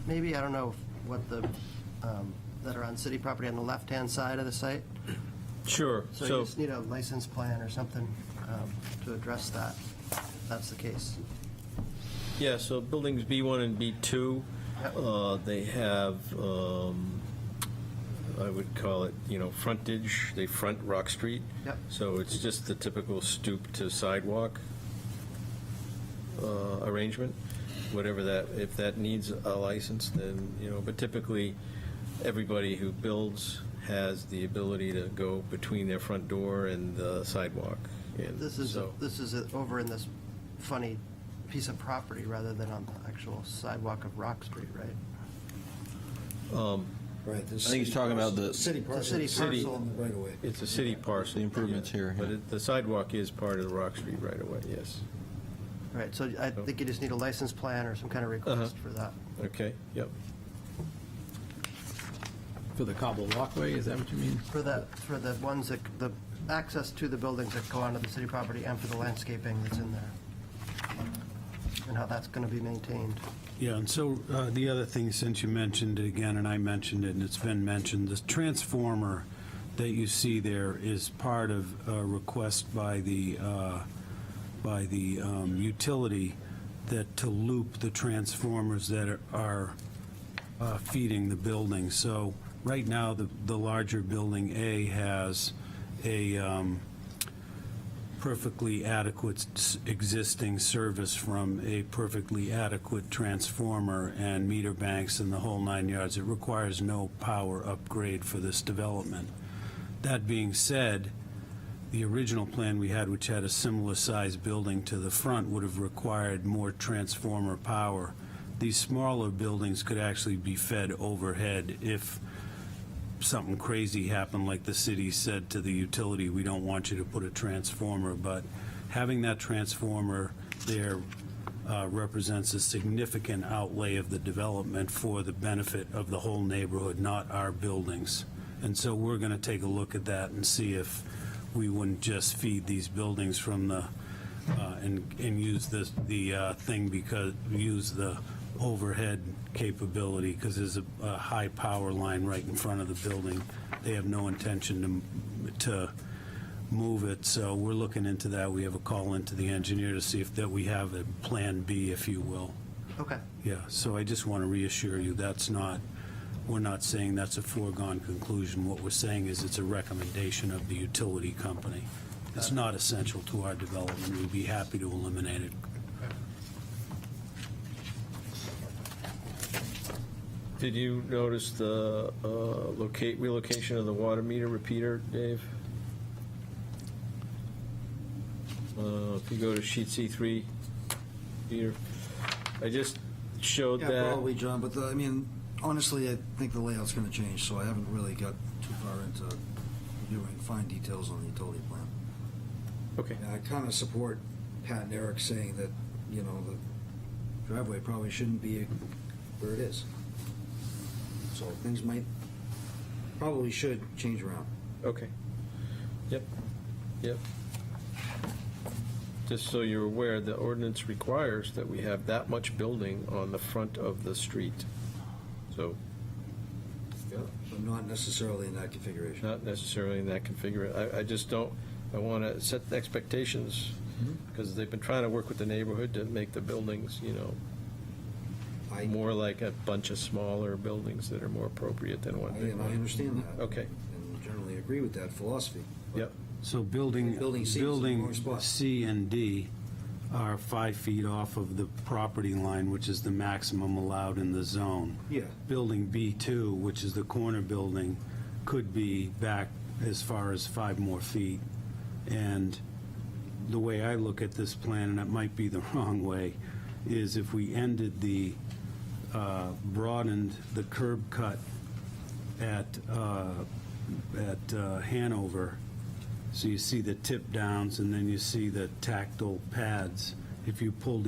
[SPEAKER 8] maybe, I don't know what that are on city property on the left-hand side of the site.
[SPEAKER 5] Sure.
[SPEAKER 8] So you just need a license plan or something to address that, if that's the case.
[SPEAKER 5] Yeah, so buildings B1 and B2, they have, I would call it, frontage, they front Rock Street.
[SPEAKER 8] Yep.
[SPEAKER 5] So it's just the typical stoop to sidewalk arrangement, whatever that, if that needs a license, then, but typically, everybody who builds has the ability to go between their front door and the sidewalk. And
[SPEAKER 8] This is
[SPEAKER 5] so-
[SPEAKER 8] over in this funny piece of property rather than on the actual sidewalk of Rock Street, right?
[SPEAKER 10] Right.
[SPEAKER 1] I think he's talking about the
[SPEAKER 10] City parcel.
[SPEAKER 8] city parcel.
[SPEAKER 10] On the right away.
[SPEAKER 5] It's a city parcel.
[SPEAKER 1] The improvements here, yeah.
[SPEAKER 5] But the sidewalk is part of the Rock Street right away, yes.
[SPEAKER 8] Right, so I think you just need a license plan or some kind of request for that.
[SPEAKER 5] Okay, yep.
[SPEAKER 7] For the cobble walkway, is that what you mean?
[SPEAKER 8] For the ones that, the access to the buildings that go onto the city property and for the landscaping that's in there. And how that's going to be maintained.
[SPEAKER 6] Yeah, and so the other thing, since you mentioned it again, and I mentioned it, and it's been mentioned, the transformer that you see there is part of a request by the utility that to loop the transformers that are feeding the building. So right now, the larger building A has a perfectly adequate existing service from a perfectly adequate transformer and meter banks and the whole 9 yards. It requires no power upgrade for this development. That being said, the original plan we had, which had a similar size building to the front, would have required more transformer power. These smaller buildings could actually be fed overhead if something crazy happened, like the city said to the utility, we don't want you to put a transformer, but having that transformer there represents a significant outlay of the development for the benefit of the whole neighborhood, not our buildings. And so we're going to take a look at that and see if we wouldn't just feed these buildings from the, and use the thing, because use the overhead capability, because there's a high power line right in front of the building. They have no intention to move it, so we're looking into that. We have a call into the engineer to see if that we have a plan B, if you will.
[SPEAKER 8] Okay.
[SPEAKER 6] Yeah, so I just want to reassure you, we're not saying that's a foregone conclusion. What we're saying is it's a recommendation of the utility company. It's not essential to our development. We'd be happy to eliminate it.
[SPEAKER 5] Did you notice the relocation of the water meter repeater, Dave? If you go to sheet C3, Peter, I just showed
[SPEAKER 10] Yeah,
[SPEAKER 5] that.
[SPEAKER 10] probably, John, but I mean, honestly, I think the layout's going to change, so I haven't really got too far into reviewing fine details on the utility plan.
[SPEAKER 5] Okay.
[SPEAKER 10] And I kind of support Pat and Eric saying that, you know, the driveway probably shouldn't be where it is. So things probably should change around.
[SPEAKER 5] Okay. Yep. Just so you're aware, the ordinance requires that we have that much building on the front of the street. So,
[SPEAKER 10] But not necessarily in that configuration.
[SPEAKER 5] not necessarily in that configuration. I just don't, I want to set the expectations, because they've been trying to work with the neighborhood to make the buildings, more like a bunch of smaller buildings that are more appropriate than one big
[SPEAKER 10] And I
[SPEAKER 5] one.
[SPEAKER 10] understand that.
[SPEAKER 5] Okay.
[SPEAKER 10] And generally agree with that philosophy. But
[SPEAKER 5] Yep.
[SPEAKER 6] So building
[SPEAKER 10] Building C is in the wrong spot.
[SPEAKER 6] C and D are 5 feet off of the property line, which is the maximum allowed in the zone.
[SPEAKER 10] Yeah.
[SPEAKER 6] Building B2, which is the corner building, could be back as far as 5 more feet. And the way I look at this plan, and it might be the wrong way, is if we broadened the curb cut at Hanover, so you see the tip downs and then you see the tactile pads. If you pulled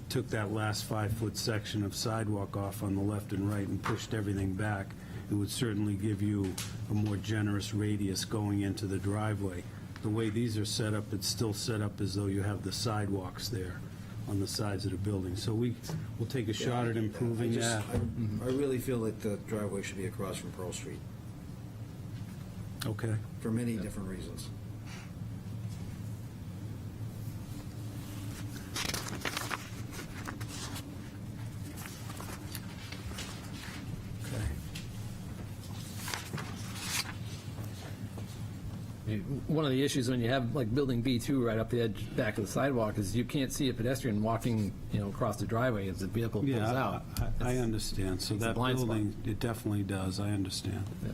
[SPEAKER 6] took that last 5-foot section of sidewalk off on the left and right and pushed everything back, it would certainly give you a more generous radius going into the driveway. The way these are set up, it's still set up as though you have the sidewalks there on the sides of the building. So we'll take a shot at improving that.
[SPEAKER 10] I really feel that the driveway should be across from Pearl Street
[SPEAKER 6] Okay.
[SPEAKER 10] for many different reasons.
[SPEAKER 7] One of the issues when you have like building B2 right up the edge back of the sidewalk is you can't see a pedestrian walking, across the driveway as the vehicle pulls
[SPEAKER 6] Yeah,
[SPEAKER 7] out.
[SPEAKER 6] I understand. So
[SPEAKER 7] It's a
[SPEAKER 6] that
[SPEAKER 7] blind spot.
[SPEAKER 6] building, it definitely does. I understand.
[SPEAKER 7] Yeah.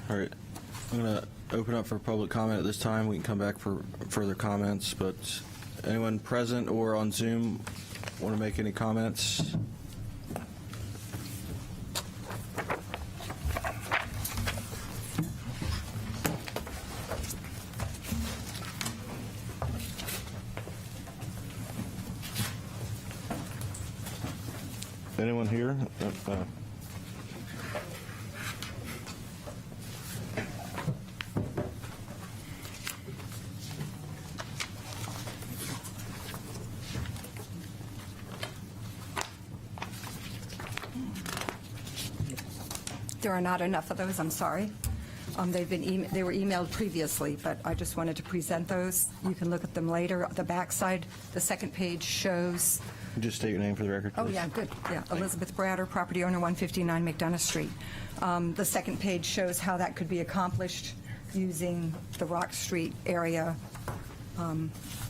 [SPEAKER 1] All right, I'm going to open up for public comment at this time. We can come back for further comments, but anyone present or on Zoom want to make any comments? Anyone here?
[SPEAKER 11] There are not enough of those, I'm sorry. They were emailed previously, but I just wanted to present those. You can look at them later. The backside, the second page shows,
[SPEAKER 1] Just state your name for the record,
[SPEAKER 11] oh,
[SPEAKER 1] please.
[SPEAKER 11] yeah, good, yeah, Elizabeth Bratter, property owner, 159 McDonough Street. The second page shows how that could be accomplished using the Rock Street area.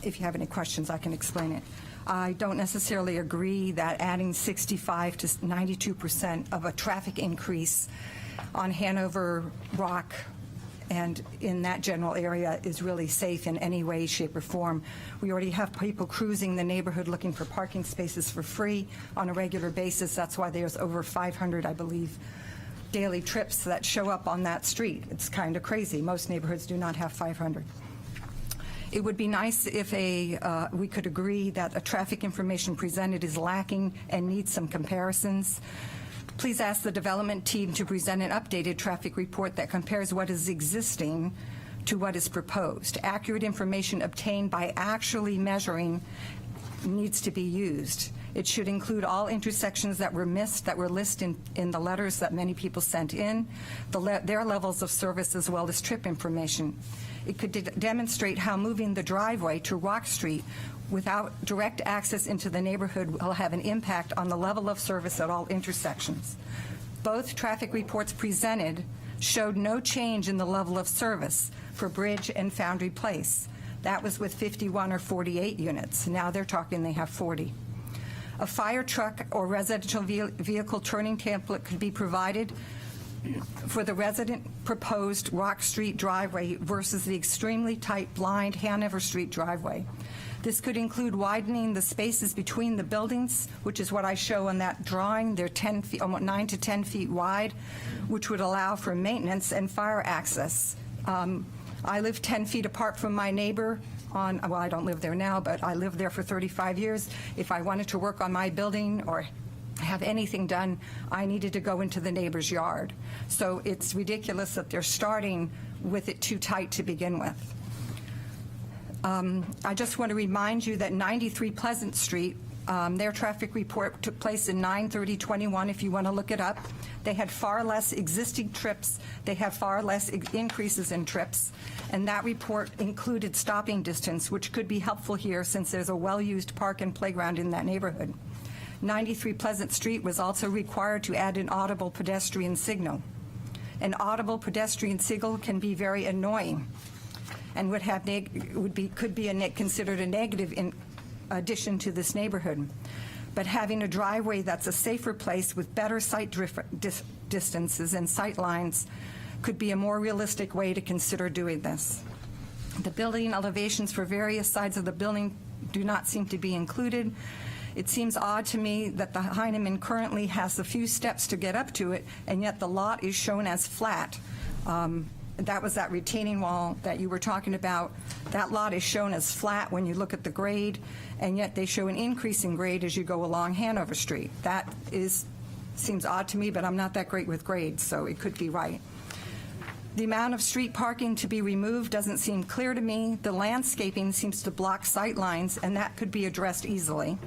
[SPEAKER 11] If you have any questions, I can explain it. I don't necessarily agree that adding 65 to 92% of a traffic increase on Hanover Rock and in that general area is really safe in any way, shape, or form. We already have people cruising the neighborhood looking for parking spaces for free on a regular basis. That's why there's over 500, I believe, daily trips that show up on that street. It's kind of crazy. Most neighborhoods do not have 500. It would be nice if we could agree that a traffic information presented is lacking and needs some comparisons. Please ask the development team to present an updated traffic report that compares what is existing to what is proposed. Accurate information obtained by actually measuring needs to be used. It should include all intersections that were missed, that were listed in the letters that many people sent in, their levels of service as well as trip information. It could demonstrate how moving the driveway to Rock Street without direct access into the neighborhood will have an impact on the level of service at all intersections. Both traffic reports presented showed no change in the level of service for Bridge and Foundry Place. That was with 51 or 48 units. Now they're talking they have 40. A fire truck or residential vehicle turning template could be provided for the resident proposed Rock Street driveway versus the extremely tight blind Hanover Street driveway. This could include widening the spaces between the buildings, which is what I show on that drawing. They're 10 feet, almost 9 to 10 feet wide, which would allow for maintenance and fire access. I live 10 feet apart from my neighbor well, I don't live there now, but I lived there for 35 years. If I wanted to work on my building or have anything done, I needed to go into the neighbor's yard. So it's ridiculous that they're starting with it too tight to begin with. I just want to remind you that 93 Pleasant Street, their traffic report took place in 9/30/21, if you want to look it up. They had far less existing trips. They have far less increases in trips. And that report included stopping distance, which could be helpful here since there's a well-used park and playground in that neighborhood. 93 Pleasant Street was also required to add an audible pedestrian signal. An audible pedestrian signal can be very annoying and could be considered a negative in addition to this neighborhood. But having a driveway that's a safer place with better sight distances and sight lines could be a more realistic way to consider doing this. The building elevations for various sides of the building do not seem to be included. It seems odd to me that the Heineman currently has a few steps to get up to it, and yet the lot is shown as flat. That was that retaining wall that you were talking about. That lot is shown as flat when you look at the grade, and yet they show an increase in grade as you go along Hanover Street. That seems odd to me, but I'm not that great with grades, so it could be right. The amount of street parking to be removed doesn't seem clear to me. The landscaping seems to block sight lines, and that could be addressed easily.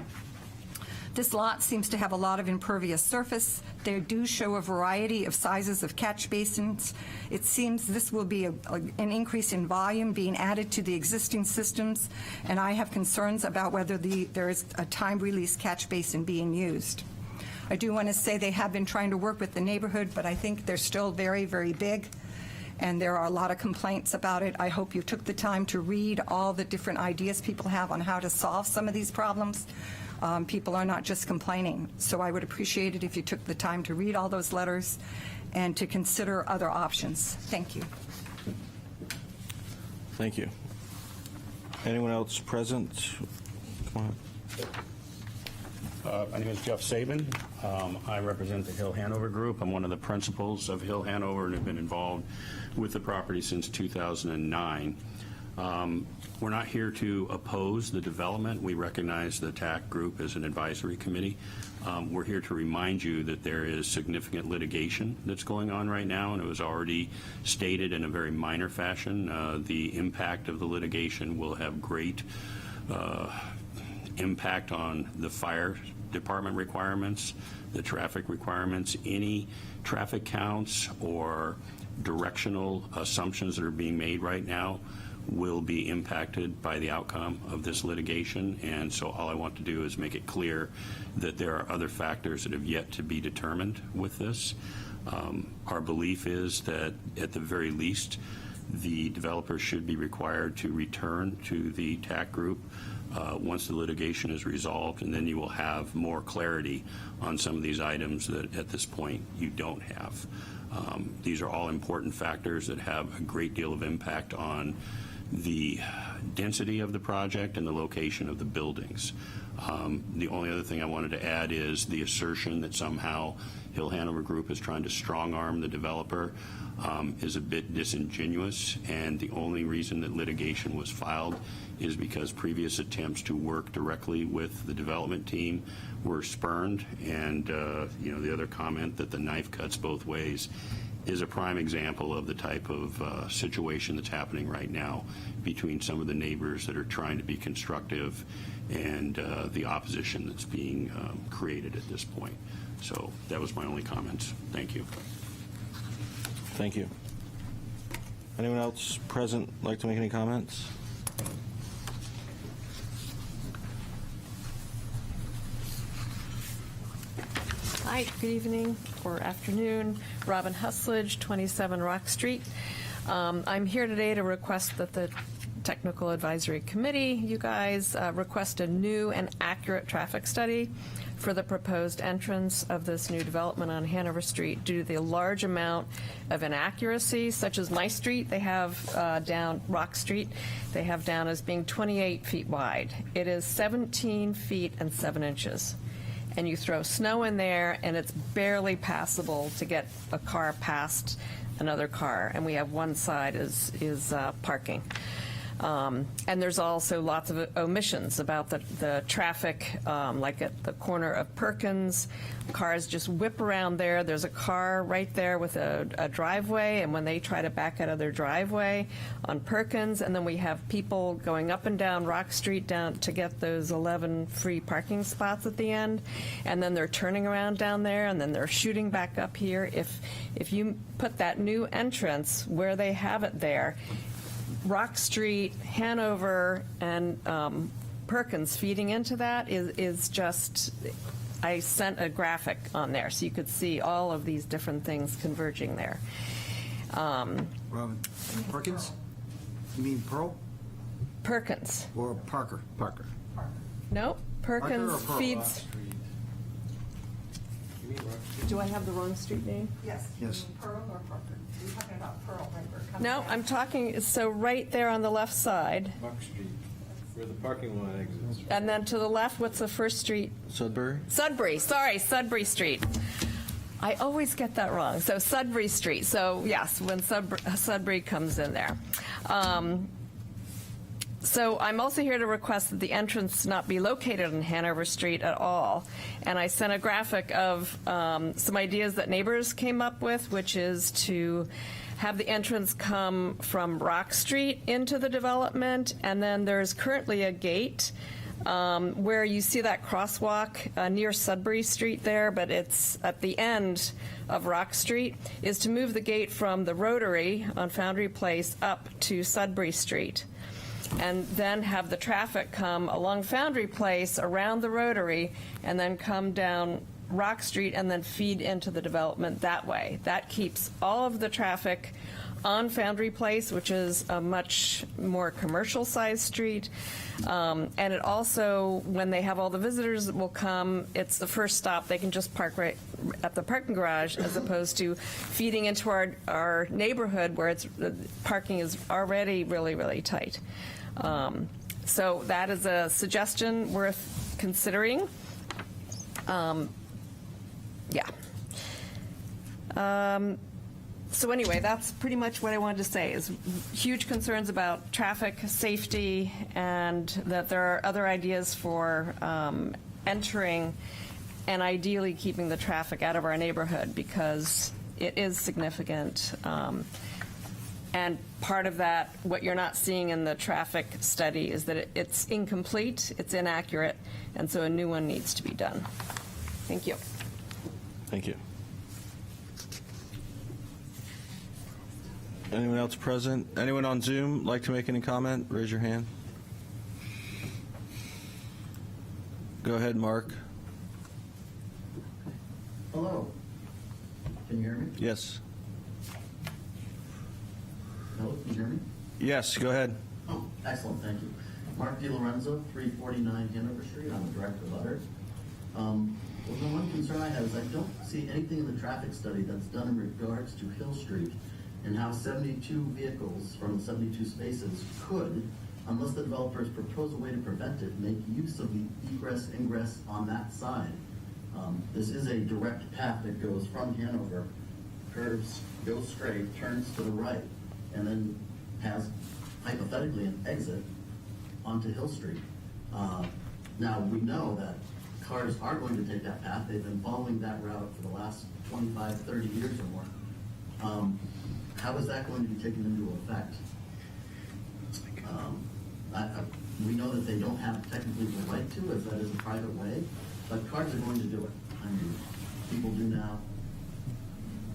[SPEAKER 11] This lot seems to have a lot of impervious surface. They do show a variety of sizes of catch basins. It seems this will be an increase in volume being added to the existing systems, and I have concerns about whether there is a time-release catch basin being used. I do want to say they have been trying to work with the neighborhood, but I think they're still very, very big, and there are a lot of complaints about it. I hope you took the time to read all the different ideas people have on how to solve some of these problems. People are not just complaining. So I would appreciate it if you took the time to read all those letters and to consider other options. Thank you.
[SPEAKER 1] Thank you. Anyone else present? Come on.
[SPEAKER 12] My name is Jeff Sabin. I represent the Hill Hanover Group. I'm one of the principals of Hill Hanover and have been involved with the property since 2009. We're not here to oppose the development. We recognize the TAC group as an advisory committee. We're here to remind you that there is significant litigation that's going on right now, and it was already stated in a very minor fashion. The impact of the litigation will have great impact on the fire department requirements, the traffic requirements, any traffic counts or directional assumptions that are being made right now will be impacted by the outcome of this litigation. And so all I want to do is make it clear that there are other factors that have yet to be determined with this. Our belief is that at the very least, the developer should be required to return to the TAC group once the litigation is resolved, and then you will have more clarity on some of these items that at this point you don't have. These are all important factors that have a great deal of impact on the density of the project and the location of the buildings. The only other thing I wanted to add is the assertion that somehow Hill Hanover Group is trying to strong-arm the developer is a bit disingenuous, and the only reason that litigation was filed is because previous attempts to work directly with the development team were spurned, and the other comment that the knife cuts both ways is a prime example of the type of situation that's happening right now between some of the neighbors that are trying to be constructive and the opposition that's being created at this point. So that was my only comments. Thank you.
[SPEAKER 1] Thank you. Anyone else present like to make any comments?
[SPEAKER 13] Hi, good evening or afternoon. Robin Husledge, 27 Rock Street. I'm here today to request that the Technical Advisory Committee, you guys, request a new and accurate traffic study for the proposed entrance of this new development on Hanover Street due to the large amount of inaccuracies, such as my street, they have down, Rock Street, they have down as being 28 feet wide. It is 17 feet and 7 inches. And you throw snow in there, and it's barely passable to get a car past another car. And we have one side is parking. And there's also lots of omissions about the traffic, like at the corner of Perkins. Cars just whip around there. There's a car right there with a driveway, and when they try to back out of their driveway on Perkins, and then we have people going up and down Rock Street down to get those 11 free parking spots at the end, and then they're turning around down there, and then they're shooting back up here. If you put that new entrance where they have it there, Rock Street, Hanover, and Perkins feeding into that is just, I sent a graphic on there so you could see all of these different things converging there.
[SPEAKER 10] Robin, Perkins? You mean Pearl
[SPEAKER 13] Perkins.
[SPEAKER 10] or Parker?
[SPEAKER 7] Parker.
[SPEAKER 13] No, Perkins
[SPEAKER 10] Parker or Pearl?
[SPEAKER 13] feeds. Do I have the wrong street name?
[SPEAKER 11] Yes.
[SPEAKER 10] Yes.
[SPEAKER 11] Pearl or Parker? You're talking about Pearl, right?
[SPEAKER 13] No, I'm talking, so right there on the left side,
[SPEAKER 5] Buck Street, where the parking lot exits.
[SPEAKER 13] and then to the left, what's the first street?
[SPEAKER 1] Sudbury?
[SPEAKER 13] Sudbury, sorry, Sudbury Street. I always get that wrong. So Sudbury Street. So yes, when Sudbury comes in there. So I'm also here to request that the entrance not be located on Hanover Street at all. And I sent a graphic of some ideas that neighbors came up with, which is to have the entrance come from Rock Street into the development, and then there's currently a gate where you see that crosswalk near Sudbury Street there, but it's at the end of Rock Street, is to move the gate from the Rotary on Foundry Place up to Sudbury Street, and then have the traffic come along Foundry Place, around the Rotary, and then come down Rock Street and then feed into the development that way. That keeps all of the traffic on Foundry Place, which is a much more commercial-sized street. And it also, when they have all the visitors that will come, it's the first stop. They can just park right at the parking garage, as opposed to feeding into our neighborhood where parking is already really, really tight. So that is a suggestion worth considering. So anyway, that's pretty much what I wanted to say, is huge concerns about traffic safety, and that there are other ideas for entering and ideally keeping the traffic out of our neighborhood, because it is significant. And part of that, what you're not seeing in the traffic study, is that it's incomplete, it's inaccurate, and so a new one needs to be done. Thank you.
[SPEAKER 1] Thank you. Anyone else present? Anyone on Zoom like to make any comment? Raise your hand. Go ahead, Mark.
[SPEAKER 14] Hello. Can you hear me?
[SPEAKER 1] Yes.
[SPEAKER 14] Hello, can you hear me?
[SPEAKER 1] Yes, go ahead.
[SPEAKER 14] Oh, excellent, thank you. Mark DiLorenzo, 349 Hanover Street. I'm the director of Others. Well, the one concern I have is I don't see anything in the traffic study that's done in regards to Hill Street and how 72 vehicles from the 72 spaces could, unless the developers propose a way to prevent it, make use of the egress ingress on that side. This is a direct path that goes from Hanover, curves, goes straight, turns to the right, and then has hypothetically an exit onto Hill Street. Now, we know that cars are going to take that path. They've been following that route for the last 25, 30 years or more. How is that going to be taken into effect? We know that they don't have technically the right to, as that is a private way, but cars are going to do it. I mean, people do now.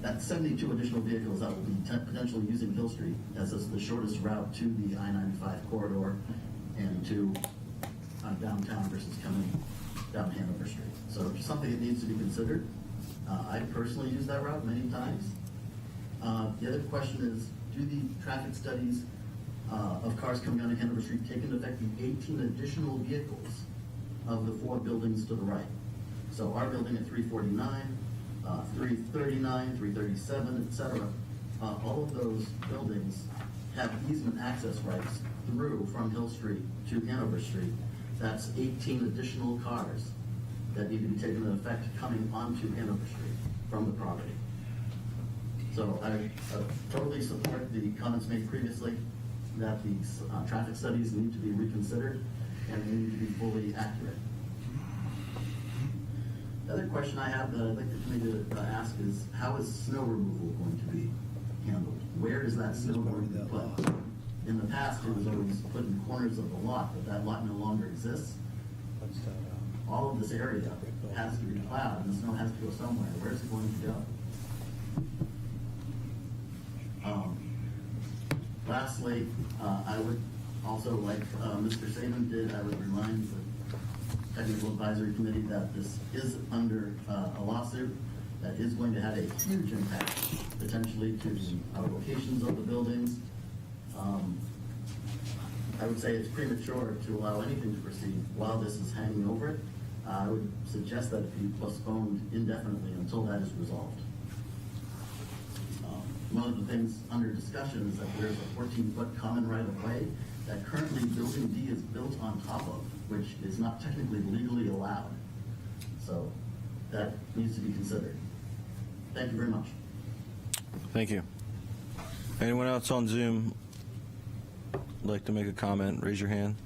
[SPEAKER 14] That's 72 additional vehicles that will be potentially using Hill Street as the shortest route to the I-95 corridor and to downtown versus coming down Hanover Street. So it's something that needs to be considered. I personally use that route many times. The other question is, do the traffic studies of cars coming down Hanover Street take into effect the 18 additional vehicles of the 4 buildings to the right? So our building at 349, 339, 337, et cetera, all of those buildings have easement access rights through from Hill Street to Hanover Street. That's 18 additional cars that need to be taken into effect coming onto Hanover Street from the property. So I totally support the comments made previously that these traffic studies need to be reconsidered and they need to be fully accurate. The other question I have that I'd like the committee to ask is, how is snow removal going to be handled? Where is that snow going to be put? In the past, it was always put in corners of the lot, but that lot no longer exists. All of this area has to be plowed, and the snow has to go somewhere. Where is it going to go? Lastly, I would also, like Mr. Saban did, I would remind the Technical Advisory Committee that this is under a lawsuit that is going to have a huge impact, potentially, to the locations of the buildings. I would say it's premature to allow anything to proceed while this is hanging over it. I would suggest that it be postponed indefinitely until that is resolved. One of the things under discussion is that there's a 14-foot common right-of-way that currently Building D is built on top of, which is not technically legally allowed. So that needs to be considered. Thank you very much.
[SPEAKER 1] Thank you. Anyone else on Zoom like to make a comment? Raise your hand.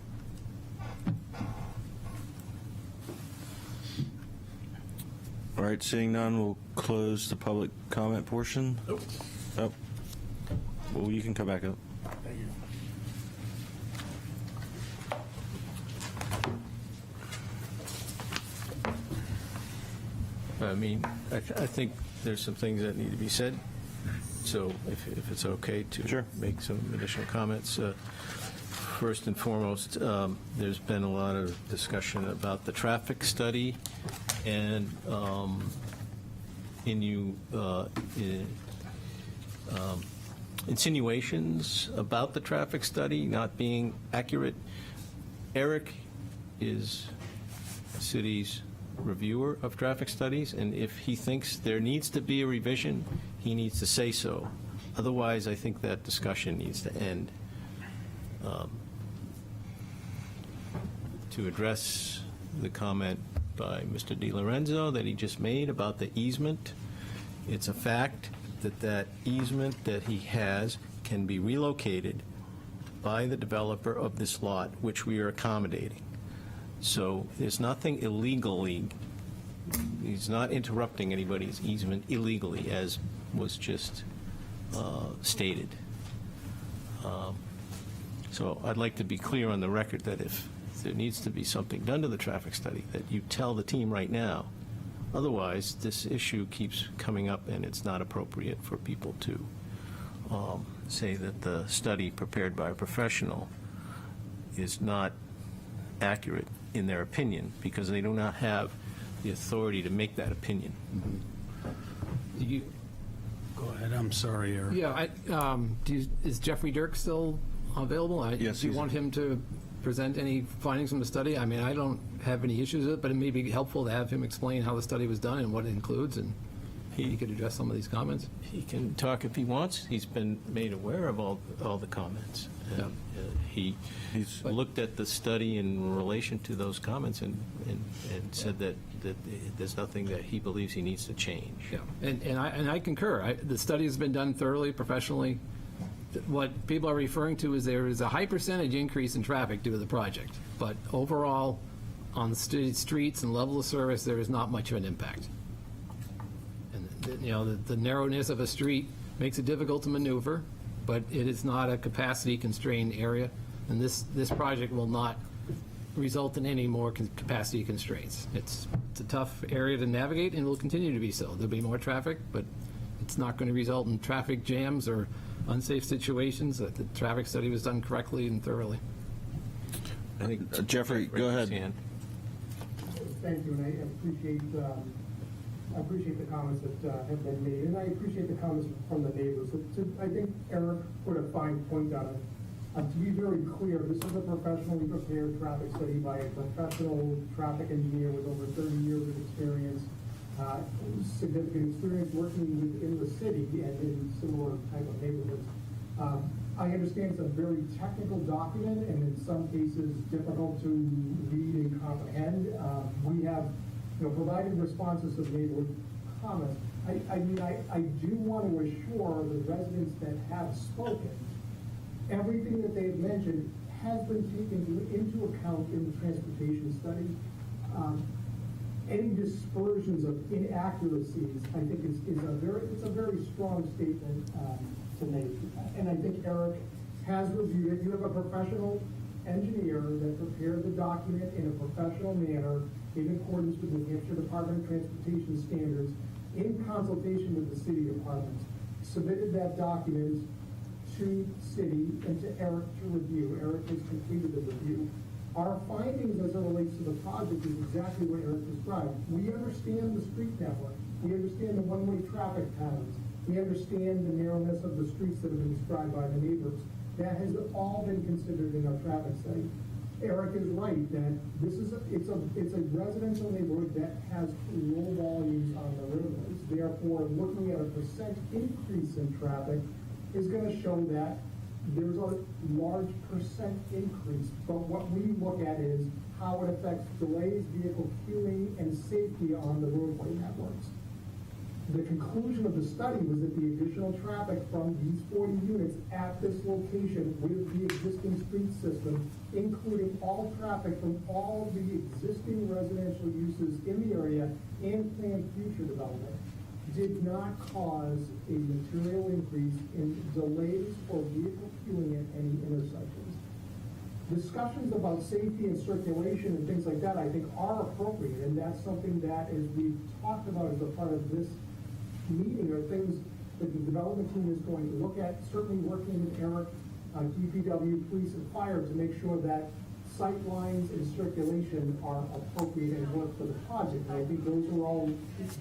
[SPEAKER 1] All right, seeing none, we'll close the public comment portion.
[SPEAKER 3] Nope.
[SPEAKER 1] Oh. Well, you can come back up.
[SPEAKER 5] I mean, I think there's some things that need to be said, so if it's okay to make some additional comments. First and foremost, there's been a lot of discussion about the traffic study and insinuations about the traffic study not being accurate. Eric is the city's reviewer of traffic studies, and if he thinks there needs to be a revision, he needs to say so. Otherwise, I think that discussion needs to end. To address the comment by Mr. DiLorenzo that he just made about the easement, it's a fact that that easement that he has can be relocated by the developer of this lot, which we are accommodating. So there's nothing illegally, he's not interrupting anybody's easement illegally, as was just stated. So I'd like to be clear on the record that if there needs to be something done to the traffic study, that you tell the team right now. Otherwise, this issue keeps coming up, and it's not appropriate for people to say that the study prepared by a professional is not accurate in their opinion, because they do not have the authority to make that opinion.
[SPEAKER 6] Go ahead, I'm sorry, Eric.
[SPEAKER 7] Yeah, is Jeffrey Dirk still available?
[SPEAKER 1] Yes.
[SPEAKER 7] Do you want him to present any findings from the study? I mean, I don't have any issues with it, but it may be helpful to have him explain how the study was done and what it includes, and he could address some of these comments.
[SPEAKER 5] He can talk if he wants. He's been made aware of all the comments. And, he's looked at the study in relation to those comments and said that there's nothing that he believes he needs to change.
[SPEAKER 7] Yeah, and I concur. The study has been done thoroughly, professionally. What people are referring to is there is a high percentage increase in traffic due to the project, but overall, on the streets and level of service, there is not much of an impact. And the narrowness of a street makes it difficult to maneuver, but it is not a capacity-constrained area, and this project will not result in any more capacity constraints. It's a tough area to navigate, and will continue to be so. There'll be more traffic, but it's not going to result in traffic jams or unsafe situations. The traffic study was done correctly and thoroughly.
[SPEAKER 5] I think
[SPEAKER 1] Jeffrey, go ahead.
[SPEAKER 15] Thank you, and I appreciate the comments that have been made, and I appreciate the comments from the neighbors. I think Eric put a fine point on it. To be very clear, this is a professionally prepared traffic study by a professional traffic engineer with over 30 years of experience, significant experience working within the city and in similar type of neighborhoods. I understand it's a very technical document and in some cases difficult to read and comprehend. We have provided responses to neighborhood comments. I do want to assure the residents that have spoken, everything that they've mentioned has been taken into account in the transportation study. Any dispersions of inaccuracies, I think, it's a very strong statement to make. And I think Eric has reviewed it. You have a professional engineer that prepared the document in a professional manner in accordance with the New Hampshire Department of Transportation standards in consultation with the city departments, submitted that document to city and to Eric to review. Eric has completed the review. Our findings as it relates to the project is exactly what Eric described. We understand the street network. We understand the one-way traffic patterns. We understand the narrowness of the streets that have been described by the neighbors. That has all been considered in our traffic study. Eric is right that it's a residential neighborhood that has low volumes on the roadways. Therefore, looking at a percent increase in traffic is going to show that there's a large percent increase. But what we look at is how it affects delays, vehicle queuing, and safety on the roadway networks. The conclusion of the study was that the additional traffic from these 40 units at this location with the existing street system, including all traffic from all the existing residential uses in the area and planned future development, did not cause a material increase in delays or vehicle queuing at any intersections. Discussions about safety and circulation and things like that, I think, are appropriate, and that's something that, as we've talked about as a part of this meeting, are things that the development team is going to look at, certainly working with Eric, DPW, police, and fire to make sure that sight lines and circulation are appropriate and work for the project. And I think those are all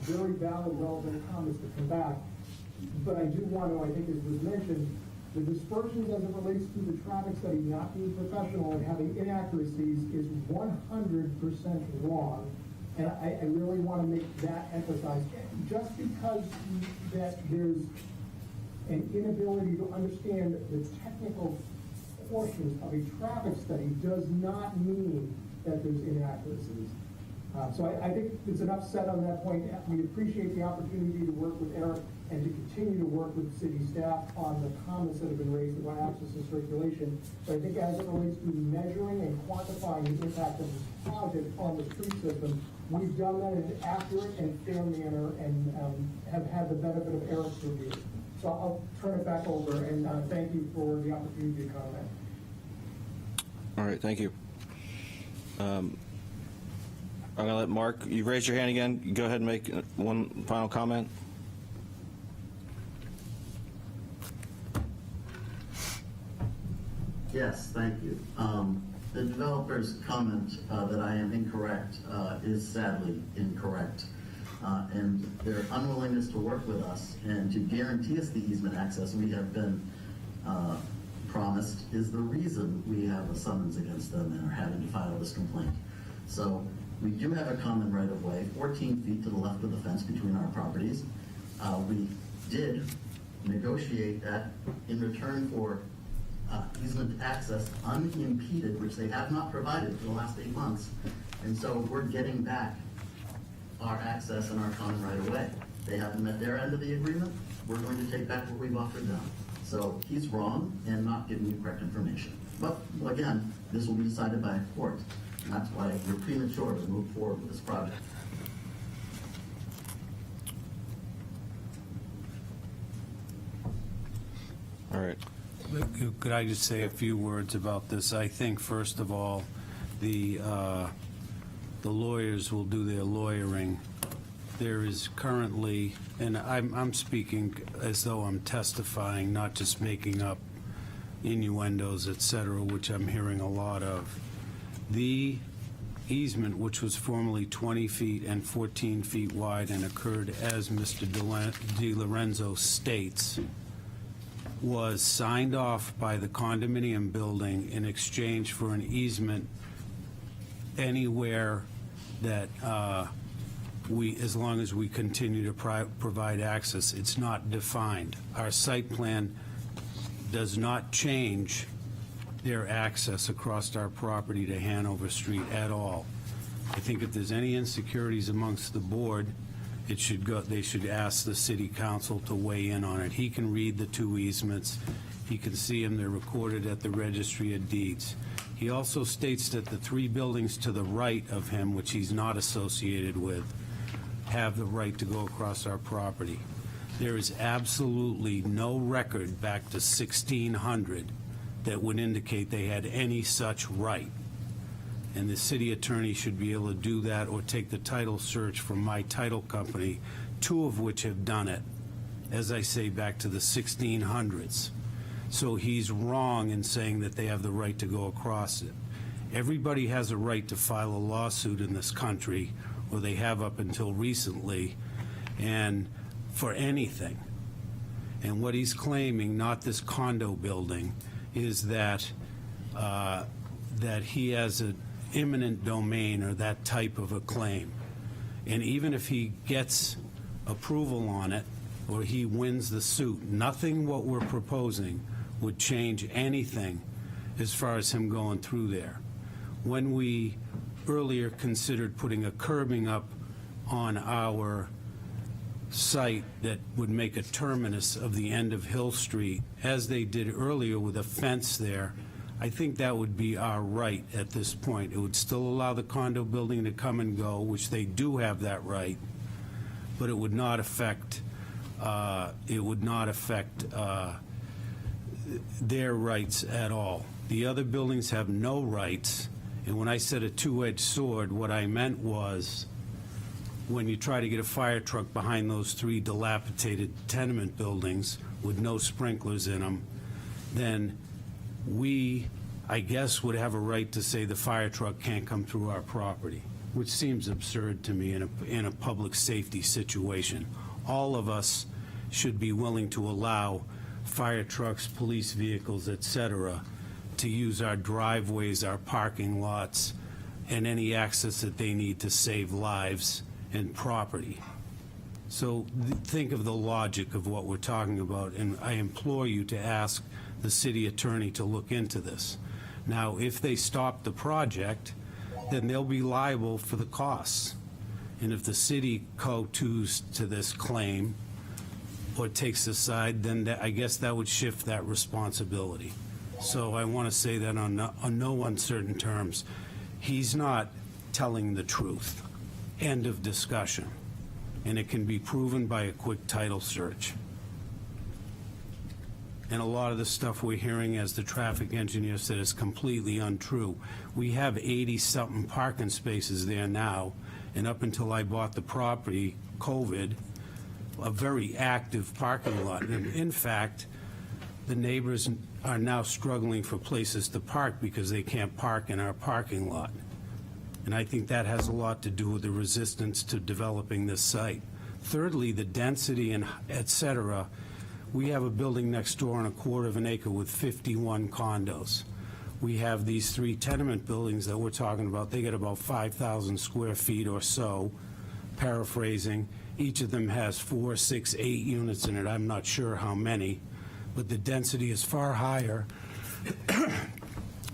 [SPEAKER 15] very valid, relevant comments to come back. But I do want to, I think as was mentioned, the dispersions as it relates to the traffic study not being professional and having inaccuracies is 100% wrong. And I really want to make that emphasized. Just because that there's an inability to understand the technical portions of a traffic study does not mean that there's inaccuracies. So I think it's enough said on that point. We appreciate the opportunity to work with Eric and to continue to work with city staff on the comments that have been raised about access and circulation. But I think as it relates to measuring and quantifying the impact of this project on the street system, we've done that in an accurate and fair manner and have had the benefit of Eric's review. So I'll turn it back over and thank you for the opportunity to comment.
[SPEAKER 1] All right, thank you. I'm going to let Mark, you've raised your hand again. Go ahead and make one final comment.
[SPEAKER 14] Yes, thank you. The developer's comment that I am incorrect is sadly incorrect. And their unwillingness to work with us and to guarantee us the easement access we have been promised is the reason we have a summons against them and are having to file this complaint. So we do have a common right-of-way, 14 feet to the left of the fence between our properties. We did negotiate that in return for easement access unimpeded, which they have not provided for the last 8 months. And so we're getting back our access and our common right-of-way. They haven't met their end of the agreement. We're going to take back what we've offered them. So he's wrong and not giving you correct information. But again, this will be decided by a court. And that's why we're premature to move forward with this project.
[SPEAKER 1] All right.
[SPEAKER 6] Could I just say a few words about this? I think, first of all, the lawyers will do their lawyering. There is currently, and I'm speaking as though I'm testifying, not just making up innuendos, et cetera, which I'm hearing a lot of. The easement, which was formerly 20 feet and 14 feet wide and occurred as Mr. Di Lorenzo states, was signed off by the condominium building in exchange for an easement anywhere that as long as we continue to provide access. It's not defined. Our site plan does not change their access across our property to Hanover Street at all. I think if there's any insecurities amongst the board, they should ask the city council to weigh in on it. He can read the two easements. He can see them. They're recorded at the Registry of Deeds. He also states that the three buildings to the right of him, which he's not associated with, have the right to go across our property. There is absolutely no record back to 1600 that would indicate they had any such right. And the city attorney should be able to do that or take the title search from my title company, two of which have done it, as I say, back to the 1600s. So he's wrong in saying that they have the right to go across it. Everybody has a right to file a lawsuit in this country, or they have up until recently, and for anything. And what he's claiming, not this condo building, is that that he has an eminent domain or that type of a claim. And even if he gets approval on it or he wins the suit, nothing what we're proposing would change anything as far as him going through there. When we earlier considered putting a curbing up on our site that would make a terminus of the end of Hill Street, as they did earlier with a fence there, I think that would be our right at this point. It would still allow the condo building to come and go, which they do have that right, but it would not affect their rights at all. The other buildings have no rights, and when I said a two-edged sword, what I meant was when you try to get a fire truck behind those three dilapidated tenement buildings with no sprinklers in them, then we, I guess, would have a right to say the fire truck can't come through our property, which seems absurd to me in a public safety situation. All of us should be willing to allow fire trucks, police vehicles, et cetera, to use our driveways, our parking lots, and any access that they need to save lives and property. So think of the logic of what we're talking about, and I implore you to ask the city attorney to look into this. Now, if they stop the project, then they'll be liable for the costs. And if the city co-toos to this claim or takes the side, then I guess that would shift that responsibility. So I want to say that on no uncertain terms, he's not telling the truth. End of discussion. And it can be proven by a quick title search. And a lot of the stuff we're hearing, as the traffic engineer said, is completely untrue. We have 80-something parking spaces there now, and up until I bought the property, COVID, a very active parking lot. And in fact, the neighbors are now struggling for places to park because they can't park in our parking lot. And I think that has a lot to do with the resistance to developing this site. Thirdly, the density and et cetera. We have a building next door on a quarter of an acre with 51 condos. We have these three tenement buildings that we're talking about. They get about 5,000 square feet or so, paraphrasing. Each of them has 4, 6, 8 units in it. I'm not sure how many, but the density is far higher.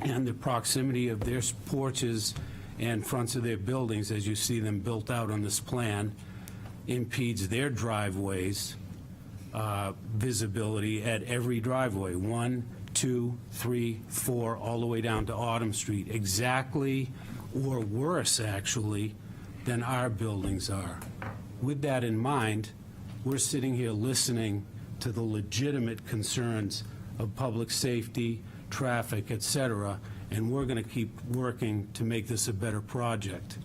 [SPEAKER 6] And the proximity of their porches and fronts of their buildings, as you see them built out on this plan, impedes their driveways visibility at every driveway, 1, 2, 3, 4, all the way down to Autumn Street, exactly, or worse actually, than our buildings are. With that in mind, we're sitting here listening to the legitimate concerns of public safety, traffic, et cetera, and we're going to keep working to make this a better project.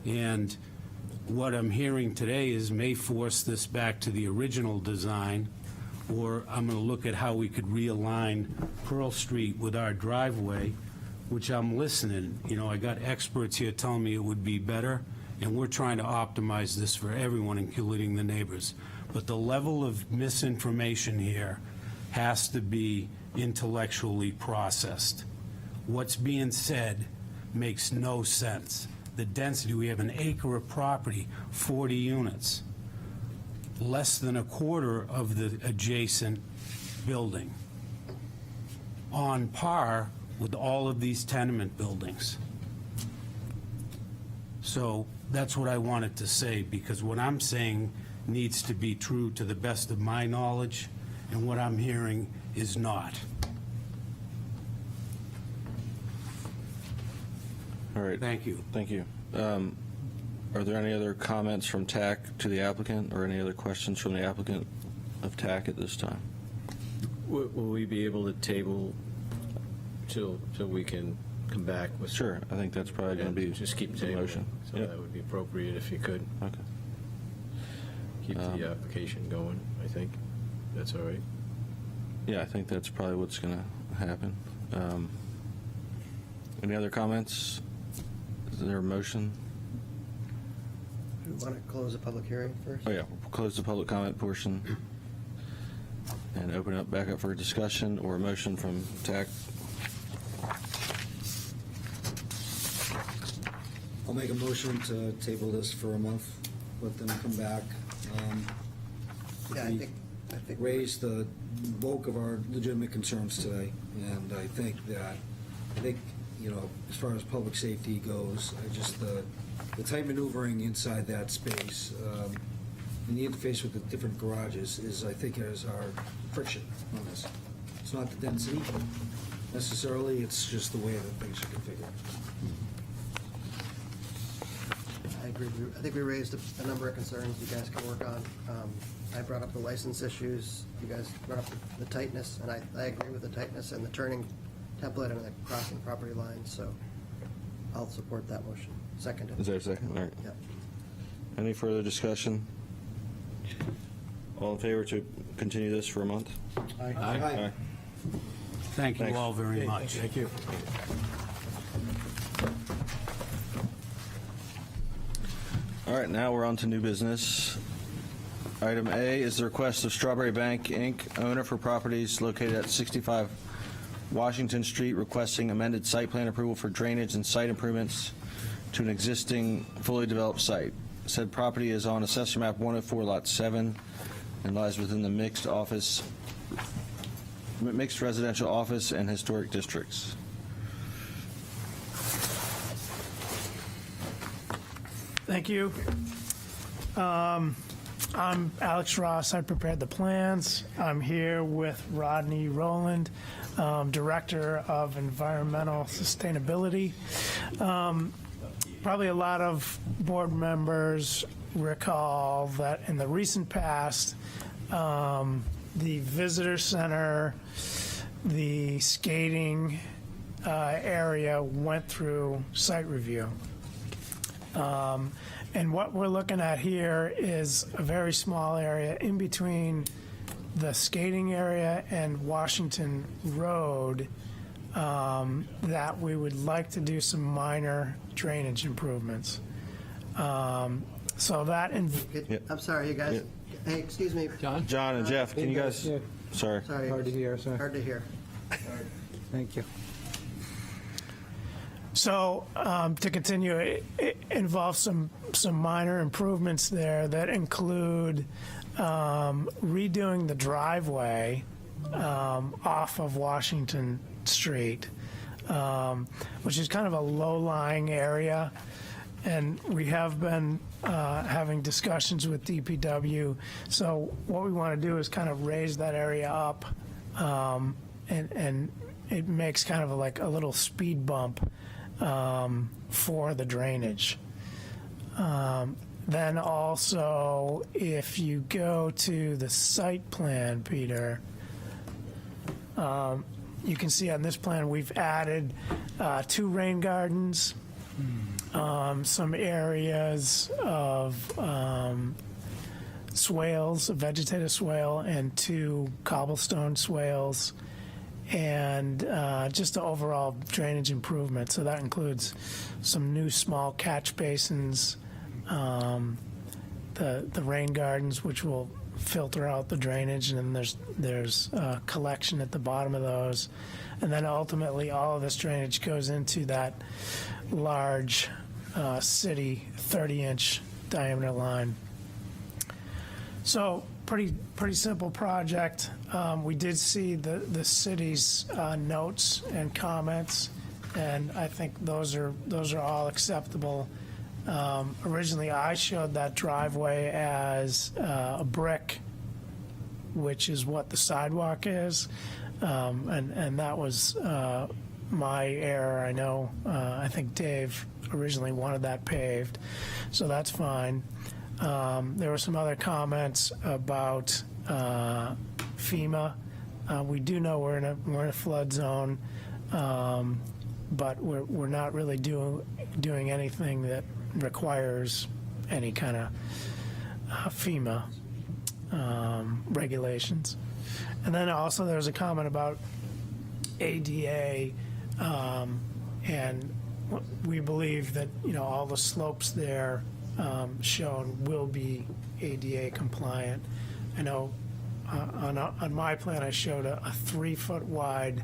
[SPEAKER 6] And what I'm hearing today is may force this back to the original design, or I'm going to look at how we could realign Pearl Street with our driveway, which I'm listening. You know, I got experts here telling me it would be better, and we're trying to optimize this for everyone, including the neighbors. But the level of misinformation here has to be intellectually processed. What's being said makes no sense. The density, we have an acre of property, 40 units, less than a quarter of the adjacent building, on par with all of these tenement buildings. So that's what I wanted to say, because what I'm saying needs to be true to the best of my knowledge, and what I'm hearing is not.
[SPEAKER 1] All right.
[SPEAKER 6] Thank you.
[SPEAKER 1] Thank you. Are there any other comments from TAC to the applicant, or any other questions from the applicant of TAC at this time?
[SPEAKER 5] Will we be able to table till we can come back with?
[SPEAKER 1] Sure, I think that's probably going to be
[SPEAKER 5] just keep
[SPEAKER 1] the
[SPEAKER 5] tabling.
[SPEAKER 1] motion.
[SPEAKER 5] So
[SPEAKER 1] Yep.
[SPEAKER 5] that would be appropriate if you could
[SPEAKER 1] Okay.
[SPEAKER 5] keep the application going, I think. That's all right.
[SPEAKER 1] Yeah, I think that's probably what's going to happen. Any other comments? Is there a motion?
[SPEAKER 8] Do you want to close the public hearing first?
[SPEAKER 1] Oh, yeah, we'll close the public comment portion and open it back up for a discussion or a motion from TAC.
[SPEAKER 10] I'll make a motion to table this for a month, let them come back.
[SPEAKER 8] Yeah, I
[SPEAKER 10] We
[SPEAKER 8] think
[SPEAKER 10] raised the bulk of our legitimate concerns today, and I think, you know, as far as public safety goes, the tight maneuvering inside that space, and the interface with the different garages is, I think, is our friction on this. It's not the density necessarily, it's just the way that things are configured.
[SPEAKER 8] I agree. I think we raised a number of concerns you guys can work on. I brought up the license issues. You guys brought up the tightness, and I agree with the tightness and the turning template and the crossing property lines, so I'll support that motion. Seconded.
[SPEAKER 1] Is there a second? All right.
[SPEAKER 8] Yeah.
[SPEAKER 1] Any further discussion? All in favor to continue this for a month?
[SPEAKER 10] Aye.
[SPEAKER 6] Thank you
[SPEAKER 1] Thanks.
[SPEAKER 6] all very much.
[SPEAKER 5] Thank you.
[SPEAKER 1] All right, now we're on to new business. Item A is the request of Strawberry Bank, Inc., owner for properties located at 65 Washington Street, requesting amended site plan approval for drainage and site improvements to an existing fully developed site. Said property is on Assessor Map 104, Lot 7, and lies within the mixed residential office and historic districts.
[SPEAKER 4] Thank you. I'm Alex Ross. I prepared the plans. I'm here with Rodney Rowland, Director of Environmental Sustainability. Probably a lot of board members recall that in the recent past, the visitor center, the skating area went through site review. And what we're looking at here is a very small area in between the skating area and Washington Road that we would like to do some minor drainage improvements. So that,
[SPEAKER 8] I'm sorry, you guys. Hey, excuse me.
[SPEAKER 1] John and Jeff, can you guys, sorry.
[SPEAKER 8] Sorry.
[SPEAKER 2] Hard to hear, sorry.
[SPEAKER 8] Hard to hear.
[SPEAKER 2] Thank you.
[SPEAKER 4] So to continue, it involves some minor improvements there that include redoing the driveway off of Washington Street, which is kind of a low-lying area. And we have been having discussions with DPW. So what we want to do is kind of raise that area up, and it makes kind of like a little speed bump for the drainage. Then also, if you go to the site plan, Peter, You can see on this plan, we've added 2 rain gardens, some areas of swales, a vegetative swale, and 2 cobblestone swales, and just the overall drainage improvement. So that includes some new small catch basins, the rain gardens, which will filter out the drainage, and then there's collection at the bottom of those. And then ultimately, all of this drainage goes into that large city 30-inch diameter line. So pretty simple project. We did see the city's notes and comments, and I think those are all acceptable. Originally, I showed that driveway as a brick, which is what the sidewalk is, and that was my error. I know, I think Dave originally wanted that paved, so that's fine. There were some other comments about FEMA. We do know we're in a flood zone, but we're not really doing anything that requires any kind of FEMA regulations. And then also there's a comment about ADA, and we believe that all the slopes there shown will be ADA compliant. I know on my plan I showed a 3-foot wide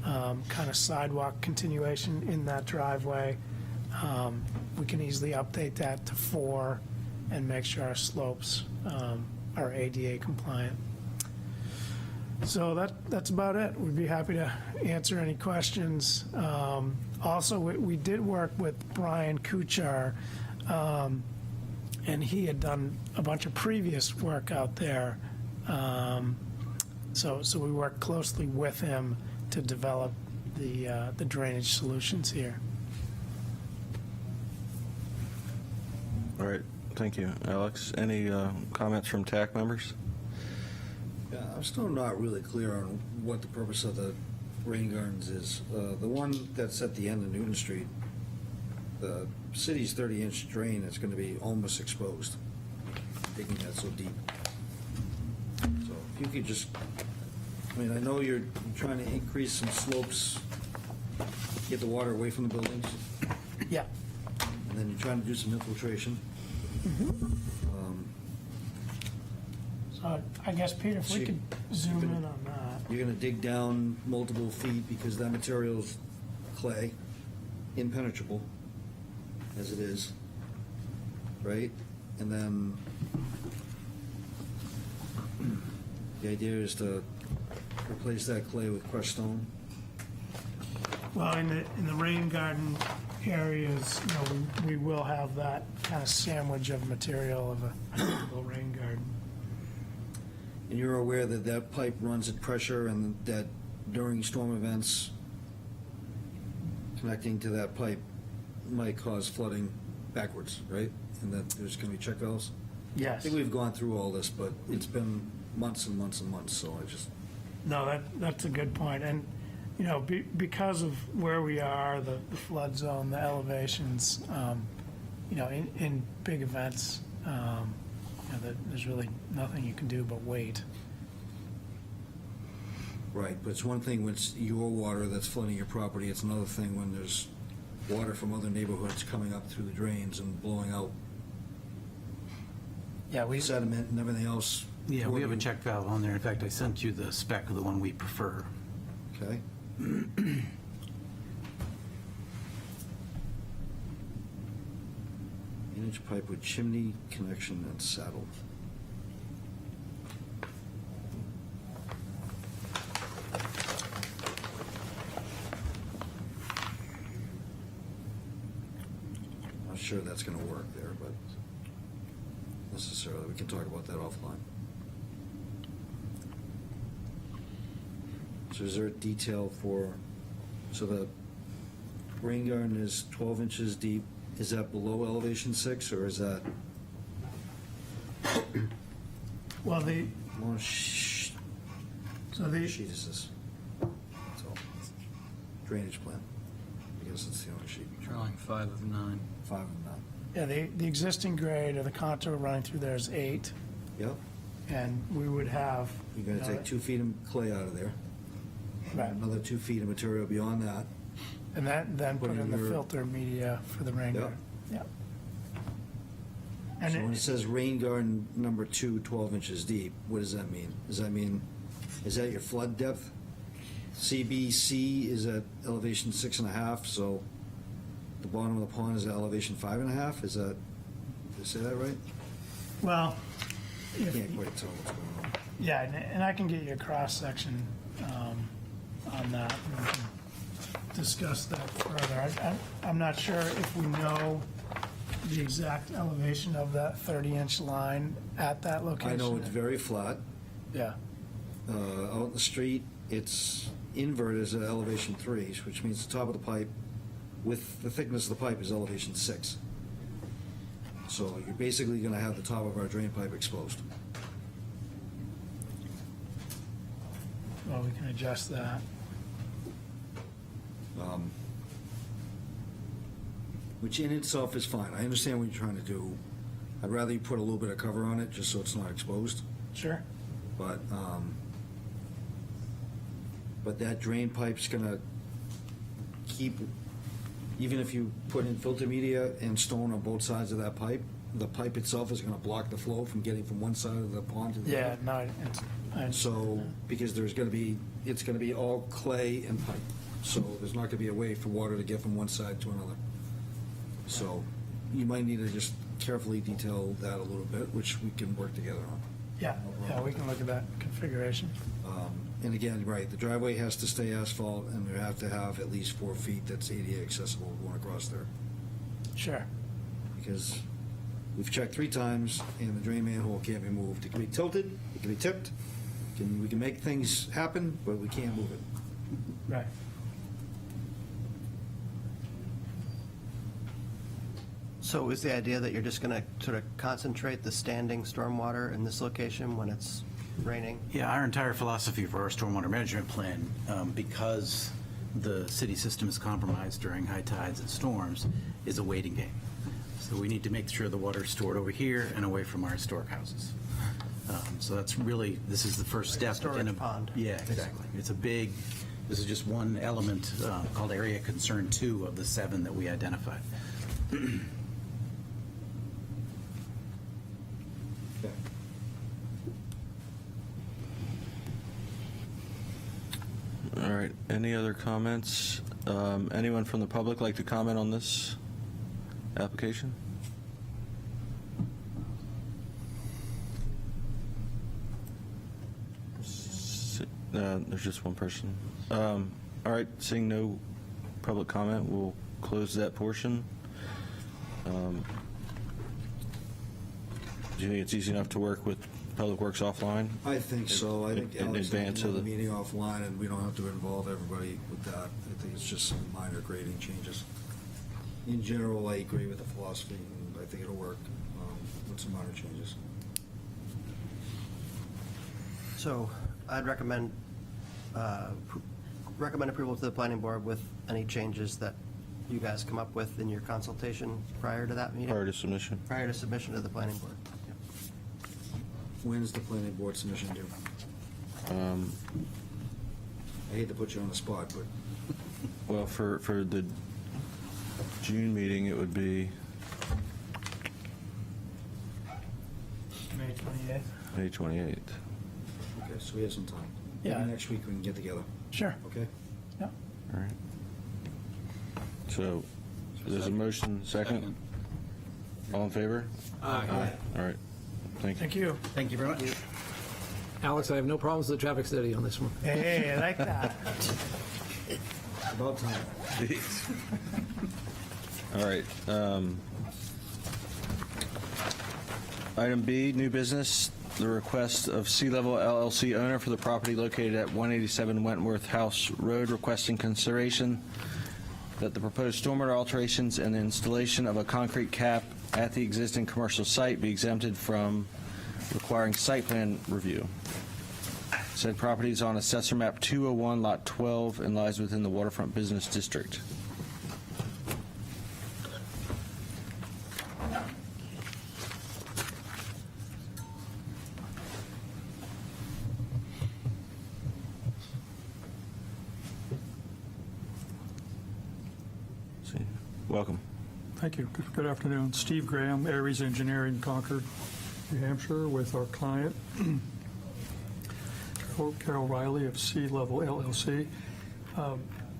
[SPEAKER 4] kind of sidewalk continuation in that driveway. We can easily update that to 4 and make sure our slopes are ADA compliant. So that's about it. We'd be happy to answer any questions. Also, we did work with Brian Kuchar, and he had done a bunch of previous work out there. So we worked closely with him to develop the drainage solutions here.
[SPEAKER 1] All right, thank you. Alex, any comments from TAC members?
[SPEAKER 10] Yeah, I'm still not really clear on what the purpose of the rain gardens is. The one that's at the end of Newton Street, the city's 30-inch drain is going to be almost exposed, digging that so deep. So if you could just, I mean, I know you're trying to increase some slopes, get the water away from the buildings,
[SPEAKER 4] Yeah.
[SPEAKER 10] and then you're trying to do some infiltration.
[SPEAKER 4] So I guess, Peter, if we could zoom in on that.
[SPEAKER 10] You're going to dig down multiple feet because that material's clay, impenetrable as it is, right? And then the idea is to replace that clay with crushed stone.
[SPEAKER 4] Well, in the rain garden areas, we will have that kind of sandwich of material of a typical rain garden.
[SPEAKER 10] And you're aware that that pipe runs at pressure and that during storm events, connecting to that pipe might cause flooding backwards, right? And that there's going to be check valves? I
[SPEAKER 4] Yes.
[SPEAKER 10] think we've gone through all this, but it's been months and months and months, so I just,
[SPEAKER 4] No, that's a good point. And, because of where we are, the flood zone, the elevations, in big events, there's really nothing you can do but wait.
[SPEAKER 10] right, but it's one thing when it's your water that's flooding your property, it's another thing when there's water from other neighborhoods coming up through the drains and blowing out
[SPEAKER 4] Yeah,
[SPEAKER 10] sediment and everything else.
[SPEAKER 6] Yeah, we have a check valve on there. In fact, I sent you the spec of the one we prefer.
[SPEAKER 10] Okay. Inch pipe with chimney connection and saddle. Not sure that's going to work there, but necessarily, we can talk about that offline. So is there a detail for, so the rain garden is 12 inches deep, is that below elevation 6, or is that?
[SPEAKER 4] Well,
[SPEAKER 10] Oh, shh.
[SPEAKER 4] so the
[SPEAKER 10] Sheet is this? drainage plan. I guess it's the only sheet.
[SPEAKER 6] Drawing 5 of 9.
[SPEAKER 10] 5 of 9.
[SPEAKER 4] Yeah, the existing grade of the contour running through there is 8,
[SPEAKER 10] Yep.
[SPEAKER 4] and we would have.
[SPEAKER 10] You're gonna take 2 feet of clay out of there.
[SPEAKER 4] Right.
[SPEAKER 10] Another 2 feet of material beyond that.
[SPEAKER 4] And then put
[SPEAKER 10] Put in
[SPEAKER 4] in the
[SPEAKER 10] your-
[SPEAKER 4] filter media for the rain
[SPEAKER 10] Yep.
[SPEAKER 4] garden. Yep. And
[SPEAKER 10] So when it says rain garden number 2, 12 inches deep, what does that mean? Does that mean, is that your flood depth? CBC is at elevation 6.5, so the bottom of the pond is at elevation 5.5? Is that, did I say that right?
[SPEAKER 4] Well,
[SPEAKER 10] I can't quite tell what's going on.
[SPEAKER 4] yeah, and I can get you a cross-section on that, and we can discuss that further. I'm not sure if we know the exact elevation of that 30-inch line at that location.
[SPEAKER 10] I know it's very flat.
[SPEAKER 4] Yeah,
[SPEAKER 10] Out in the street, it's inverted as elevation 3, which means the top of the pipe with the thickness of the pipe is elevation 6. So you're basically going to have the top of our drain pipe exposed.
[SPEAKER 4] well, we can adjust that.
[SPEAKER 10] Which in itself is fine. I understand what you're trying to do. I'd rather you put a little bit of cover on it just so it's not exposed.
[SPEAKER 4] Sure.
[SPEAKER 10] But that drain pipe's gonna keep, even if you put in filter media and stone on both sides of that pipe, the pipe itself is gonna block the flow from getting from one side of the pond to the
[SPEAKER 4] Yeah,
[SPEAKER 10] other.
[SPEAKER 4] no, I understand
[SPEAKER 10] So,
[SPEAKER 4] that.
[SPEAKER 10] because it's gonna be all clay and pipe, so there's not gonna be a way for water to get from one side to another. So, you might need to just carefully detail that a little bit, which we can work together on.
[SPEAKER 4] Yeah, we can look at that configuration.
[SPEAKER 10] And again, right, the driveway has to stay asphalt, and we have to have at least 4 feet that's ADA accessible going across there.
[SPEAKER 4] Sure.
[SPEAKER 10] Because we've checked 3 times, and the drain manhole can't be moved. It can be tilted, it can be tipped, we can make things happen, but we can't move it.
[SPEAKER 4] Right.
[SPEAKER 8] So is the idea that you're just going to sort of concentrate the standing stormwater in this location when it's raining?
[SPEAKER 16] Yeah, our entire philosophy for our stormwater management plan, because the city system is compromised during high tides and storms, is a waiting game. So we need to make sure the water is stored over here and away from our historic houses. So that's really, this is the first step.
[SPEAKER 8] Storage pond.
[SPEAKER 16] Yeah, exactly. It's a big, this is just one element called Area Concern 2 of the 7 that we identified.
[SPEAKER 10] Okay.
[SPEAKER 1] All right, any other comments? Anyone from the public like to comment on this application? There's just one person. All right, seeing no public comment, we'll close that portion. Do you think it's easy enough to work with Public Works offline?
[SPEAKER 10] I think so. I think
[SPEAKER 1] In
[SPEAKER 10] Alex
[SPEAKER 1] advance
[SPEAKER 10] can
[SPEAKER 1] of
[SPEAKER 10] run
[SPEAKER 1] the
[SPEAKER 10] the meeting offline, and we don't have to involve everybody with that. I think it's just some minor grading changes. In general, I agree with the philosophy, and I think it'll work with some minor changes.
[SPEAKER 8] So I'd recommend approval to the planning board with any changes that you guys come up with in your consultation prior to that meeting?
[SPEAKER 1] Prior to submission?
[SPEAKER 8] Prior to submission to the planning board. Yep.
[SPEAKER 10] When's the planning board submission due? I hate to put you on the spot, but
[SPEAKER 1] Well, for the June meeting, it would be
[SPEAKER 4] May 28th.
[SPEAKER 1] May 28th.
[SPEAKER 10] okay, so we have some time.
[SPEAKER 4] Yeah.
[SPEAKER 10] Maybe next week we can get together,
[SPEAKER 4] Sure.
[SPEAKER 10] okay?
[SPEAKER 4] Yeah.
[SPEAKER 1] All right. So there's a motion, second? All in favor?
[SPEAKER 7] Aye.
[SPEAKER 1] All right. Thank you.
[SPEAKER 4] Thank you.
[SPEAKER 16] Thank you very much.
[SPEAKER 7] Alex, I have no problems with the traffic study on this one.
[SPEAKER 4] Hey, I like that.
[SPEAKER 10] About time.
[SPEAKER 1] All right. Item B, new business, the request of Sea Level LLC owner for the property located at 187 Wentworth House Road requesting consideration that the proposed stormwater alterations and the installation of a concrete cap at the existing commercial site be exempted from requiring site plan review. Said property is on Assessor Map 201, Lot 12, and lies within the Waterfront Business District. Welcome.
[SPEAKER 17] Thank you. Good afternoon. Steve Graham, Aries Engineering, Concord, New Hampshire, with our client, Carol Riley of Sea Level LLC.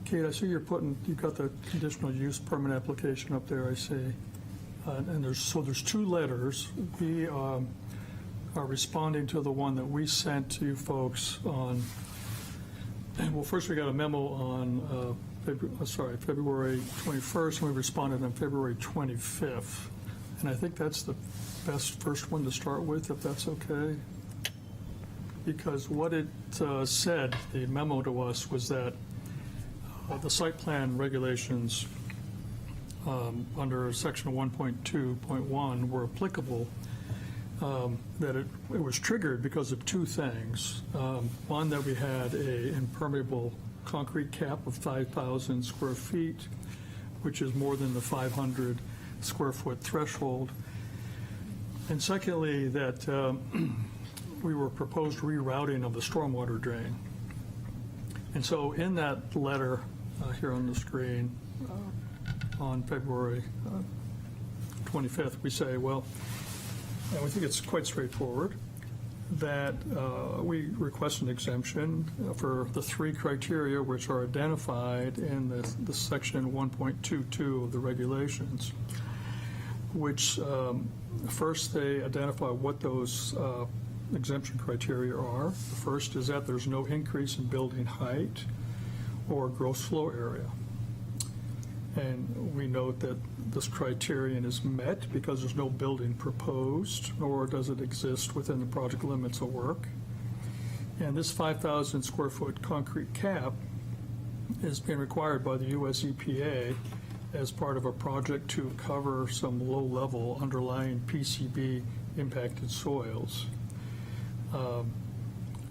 [SPEAKER 17] Kate, I see you've got the conditional use permit application up there, I see. And there's two letters. We are responding to the one that we sent to you folks on, well, first we got a memo on February 21st, and we responded on February 25th. And I think that's the best first one to start with, if that's okay. Because what it said, the memo to us, was that the site plan regulations under section 1.2.1 were applicable, that it was triggered because of two things. One, that we had a impermeable concrete cap of 5,000 square feet, which is more than the 500 square foot threshold. And secondly, that we were proposed rerouting of the stormwater drain. And so in that letter here on the screen on February 25th, we say, well, and we think it's quite straightforward, that we request an exemption for the three criteria which are identified in the section 1.22 of the regulations, which first they identify what those exemption criteria are. The first is that there's no increase in building height or gross floor area. And we note that this criterion is met because there's no building proposed, nor does it exist within the project limits of work. And this 5,000 square foot concrete cap is being required by the US EPA as part of a project to cover some low-level underlying PCB impacted soils.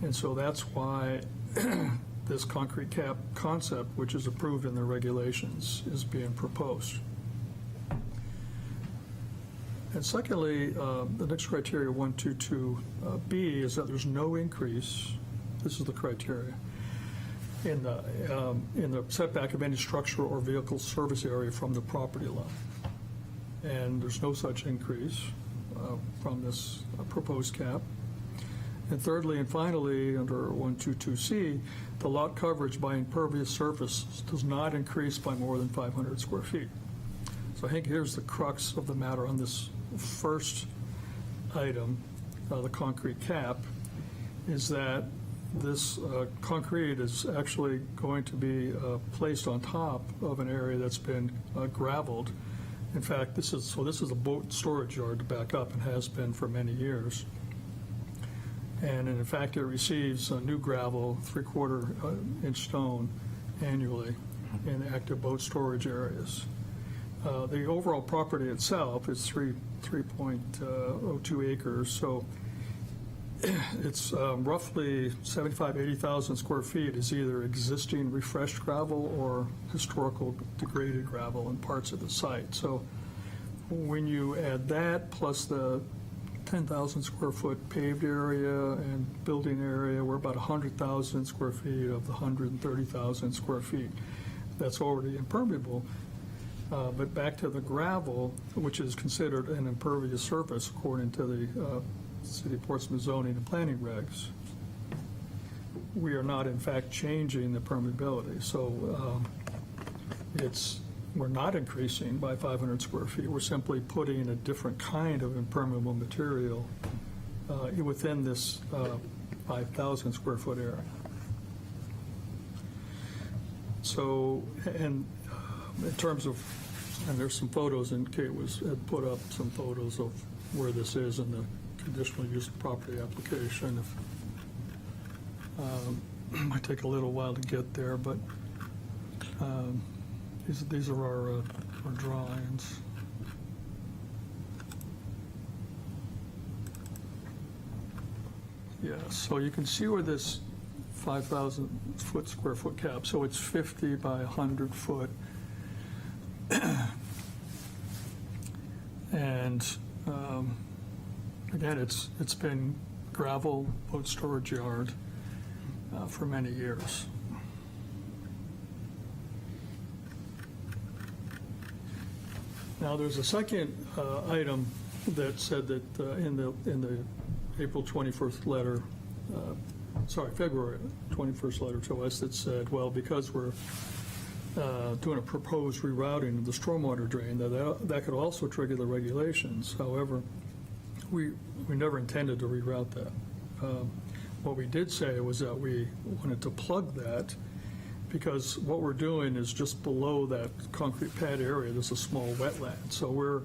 [SPEAKER 17] And so that's why this concrete cap concept, which is approved in the regulations, is being proposed. And secondly, the next criteria, 122B, is that there's no increase, this is the criteria, in the setback of any structure or vehicle service area from the property line. And there's no such increase from this proposed cap. And thirdly and finally, under 122C, the lot coverage by impervious surface does not increase by more than 500 square feet. So I think here's the crux of the matter on this first item, the concrete cap, is that this concrete is actually going to be placed on top of an area that's been graveled. In fact, this is a boat storage yard to back up, and has been for many years. And in fact, it receives new gravel, 3/4 inch stone annually in active boat storage areas. The overall property itself is 3.02 acres, so it's roughly 80,000 square feet is either existing refreshed gravel or historical degraded gravel in parts of the site. So when you add that plus the 10,000 square foot paved area and building area, we're about 100,000 square feet of the 130,000 square feet that's already impermeable. But back to the gravel, which is considered an impervious surface according to the City of Portsmouth zoning and planning regs, we are not in fact changing the permeability. So we're not increasing by 500 square feet. We're simply putting a different kind of impermeable material within this 5,000 square foot area. So, and in terms of, and there's some photos, and Kate had put up some photos of where this is in the conditional use property application. It might take a little while to get there, but these are our drawings. Yeah, so you can see where this 5,000 square foot cap, so it's 50 by 100 foot. And again, it's been gravel boat storage yard for many years. Now, there's a second item that said that in the April 21st letter, February 21st letter to us that said, well, because we're doing a proposed rerouting of the stormwater drain, that could also trigger the regulations. However, we never intended to reroute that. What we did say was that we wanted to plug that because what we're doing is just below that concrete pad area, there's a small wetland. So we're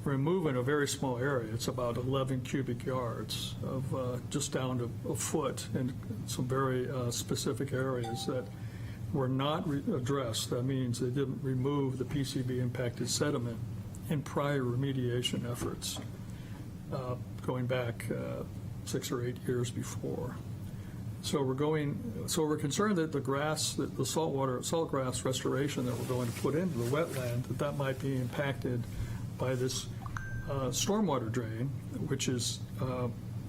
[SPEAKER 17] removing a very small area. It's about 11 cubic yards of just down to a foot in some very specific areas that were not addressed. That means they didn't remove the PCB impacted sediment in prior remediation efforts going back 6 or 8 years before. So we're concerned that the salt grass restoration that we're going to put into the wetland, that might be impacted by this stormwater drain, which is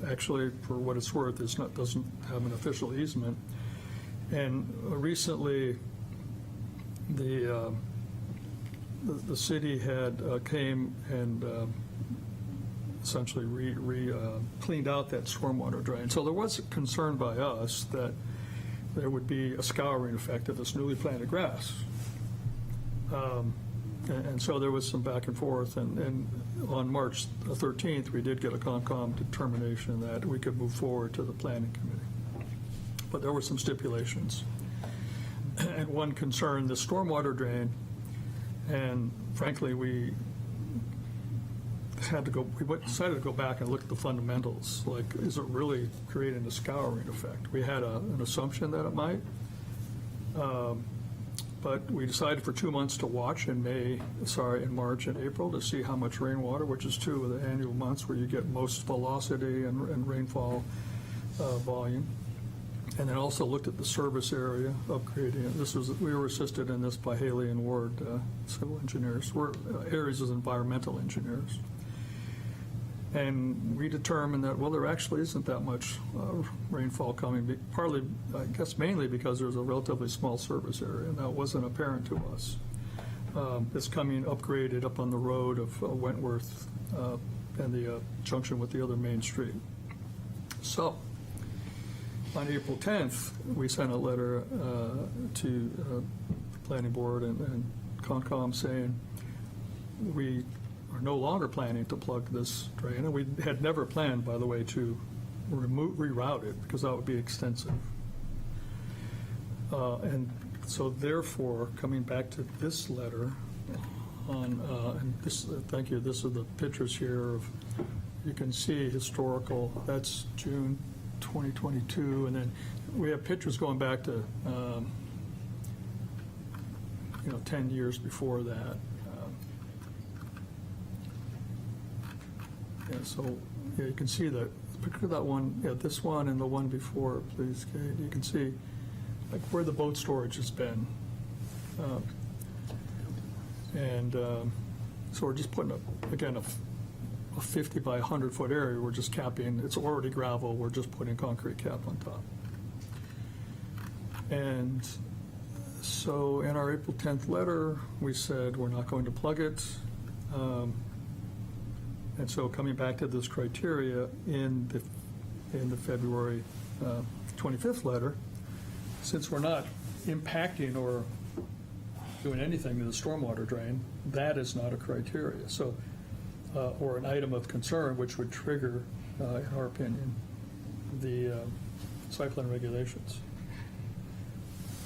[SPEAKER 17] actually, for what it's worth, doesn't have an official easement. And recently, the city had came and essentially cleaned out that stormwater drain. So there was a concern by us that there would be a scouring effect of this newly planted grass. And so there was some back and forth, and on March 13th, we did get a Concom determination that we could move forward to the planning committee. But there were some stipulations. And one concerned the stormwater drain, and frankly, we decided to go back and look at the fundamentals. Like, is it really creating a scouring effect? We had an assumption that it might. But we decided for 2 months to watch in March and April to see how much rainwater, which is 2 of the annual months where you get most velocity and rainfall volume. And then also looked at the service area, upgrading it. We were assisted in this by Haley and Ward, civil engineers. Aries is environmental engineers. And we determined that, well, there actually isn't that much rainfall coming, partly, I guess mainly because there's a relatively small service area, and that wasn't apparent to us. It's coming upgraded up on the road of Wentworth and the junction with the other main street. So, on April 10th, we sent a letter to the planning board and Concom saying we are no longer planning to plug this drain, and we had never planned, by the way, to reroute it because that would be extensive. And so therefore, coming back to this letter on, and this, thank you, this are the pictures here of, you can see historical, that's June 2022, and then we have pictures going back to 10 years before that. So you can see that picture, that one, this one and the one before, please, Kate. You can see like where the boat storage has been, so we're just putting again a 50 by 100 foot area. We're just capping. It's already gravel. We're just putting concrete cap on top. And so in our April 10th letter, we said we're not going to plug it. And so coming back to this criteria in the February 25th letter, since we're not impacting or doing anything to the stormwater drain, that is not a criteria. So, or an item of concern which would trigger, in our opinion, the site plan regulations.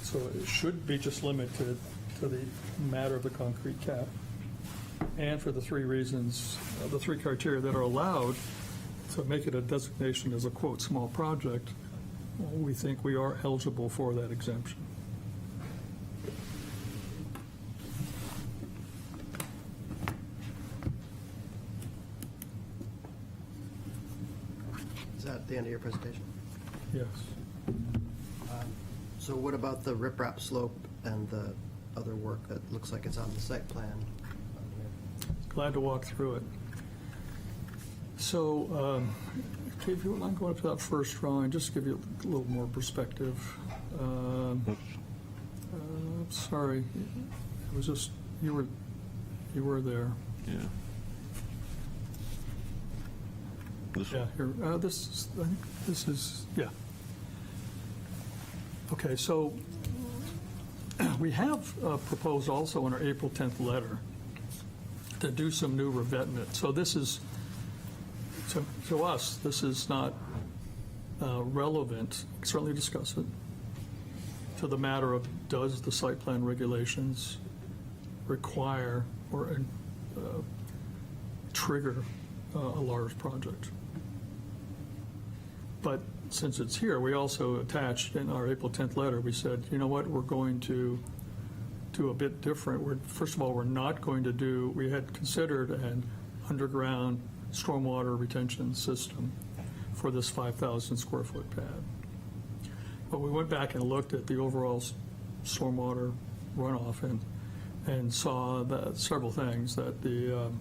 [SPEAKER 17] So it should be just limited to the matter of the concrete cap. And for the 3 reasons, the 3 criteria that are allowed to make it a designation as a, quote, small project, we think we are eligible for that exemption.
[SPEAKER 8] Is that the end of your presentation?
[SPEAKER 17] Yes.
[SPEAKER 8] So what about the riprap slope and the other work that looks like it's on the site plan?
[SPEAKER 17] Glad to walk through it. So, Kate, if you wouldn't mind going up to that first drawing, just to give you a little more perspective. Sorry, it was just, you were there.
[SPEAKER 1] Yeah.
[SPEAKER 17] Yeah, here, this is, yeah. Okay, so we have proposed also in our April 10th letter to do some new revetment. So this is, to us, this is not relevant, certainly discuss it, to the matter of does the site plan regulations require or trigger a large project. But since it's here, we also attached in our April 10th letter, we said, you know what, we're going to do a bit different. First of all, we're not going to do, we had considered an underground stormwater retention system for this 5,000 square foot pad. But we went back and looked at the overall stormwater runoff and saw that several things, that the,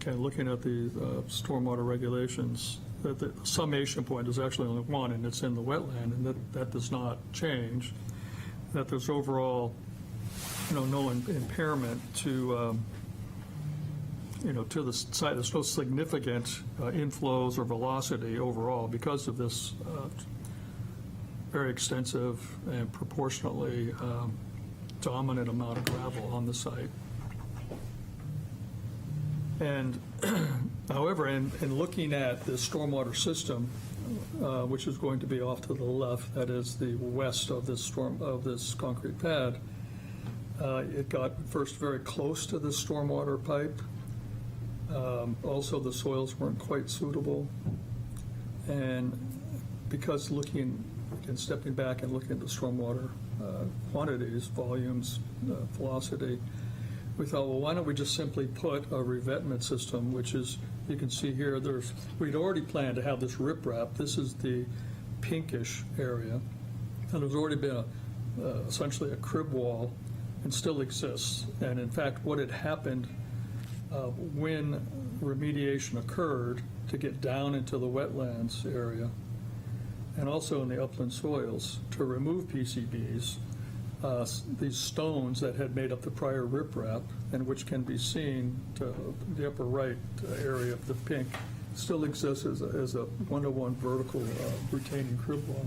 [SPEAKER 17] kind of looking at the stormwater regulations, that the summation point is actually only one, and it's in the wetland, and that does not change. That there's overall, no impairment to, to the site. There's no significant inflows or velocity overall because of this very extensive and proportionately dominant amount of gravel on the site. And however, in looking at the stormwater system, which is going to be off to the left, that is the west of this concrete pad, it got first very close to the stormwater pipe. Also, the soils weren't quite suitable, and because looking and stepping back and looking at the stormwater quantities, volumes, velocity, we thought, well, why don't we just simply put a revetment system, which is, you can see here, we'd already planned to have this riprap. This is the pinkish area, and there's already been essentially a crib wall, and still exists. And in fact, what had happened when remediation occurred to get down into the wetlands area, and also in the upland soils, to remove PCBs, these stones that had made up the prior riprap, and which can be seen to the upper right area of the pink, still exists as a one-to-one vertical retaining crib wall.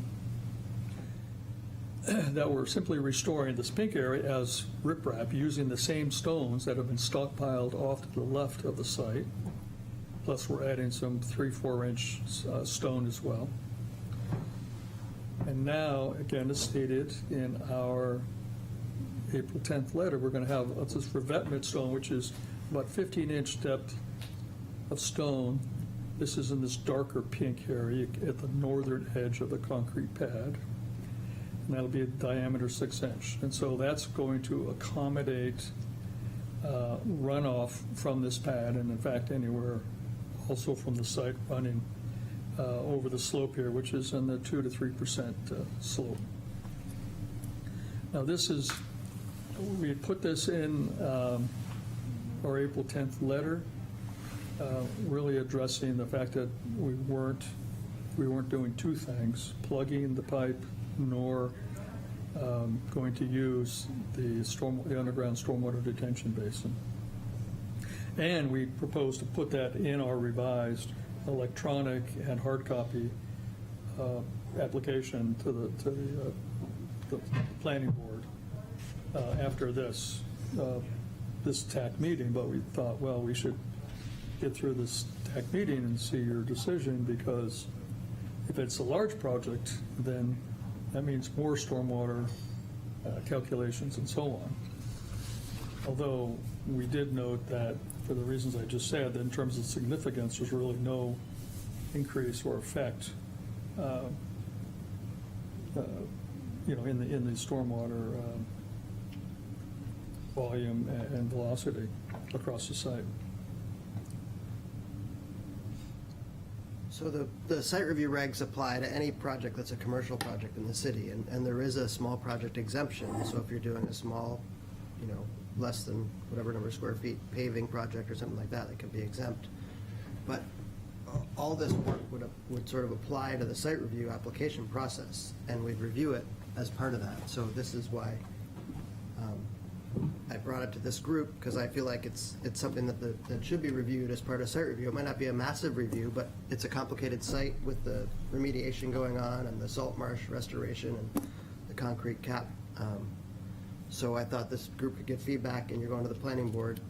[SPEAKER 17] That we're simply restoring this pink area as riprap using the same stones that have been stockpiled off to the left of the site. Plus, we're adding some 3-4 inch stone as well. And now, again, as stated in our April 10th letter, we're going to have this revetment stone, which is about 15-inch depth of stone. This is in this darker pink area at the northern edge of the concrete pad. And that'll be a diameter 6 inch. And so that's going to accommodate runoff from this pad, and in fact, anywhere also from the site running over the slope here, which is in the 2 to 3% slope. Now this is, we put this in our April 10th letter, really addressing the fact that we weren't doing two things, plugging the pipe, nor going to use the underground stormwater detention basin. And we propose to put that in our revised electronic and hard copy application to the planning board after this TAC meeting. But we thought, well, we should get through this TAC meeting and see your decision, because if it's a large project, then that means more stormwater calculations and so on. Although we did note that, for the reasons I just said, that in terms of significance, there's really no increase or effect, in the stormwater volume and velocity across the site.
[SPEAKER 8] So the site review regs apply to any project that's a commercial project in the city, and there is a small project exemption. So if you're doing a small, less than whatever number of square feet paving project or something like that, it can be exempt. But all this work would sort of apply to the site review application process, and we'd review it as part of that. So this is why I brought it to this group, because I feel like it's something that should be reviewed as part of site review. It might not be a massive review, but it's a complicated site with the remediation going on and the salt marsh restoration and the concrete cap. So I thought this group could get feedback, and you're going to the planning board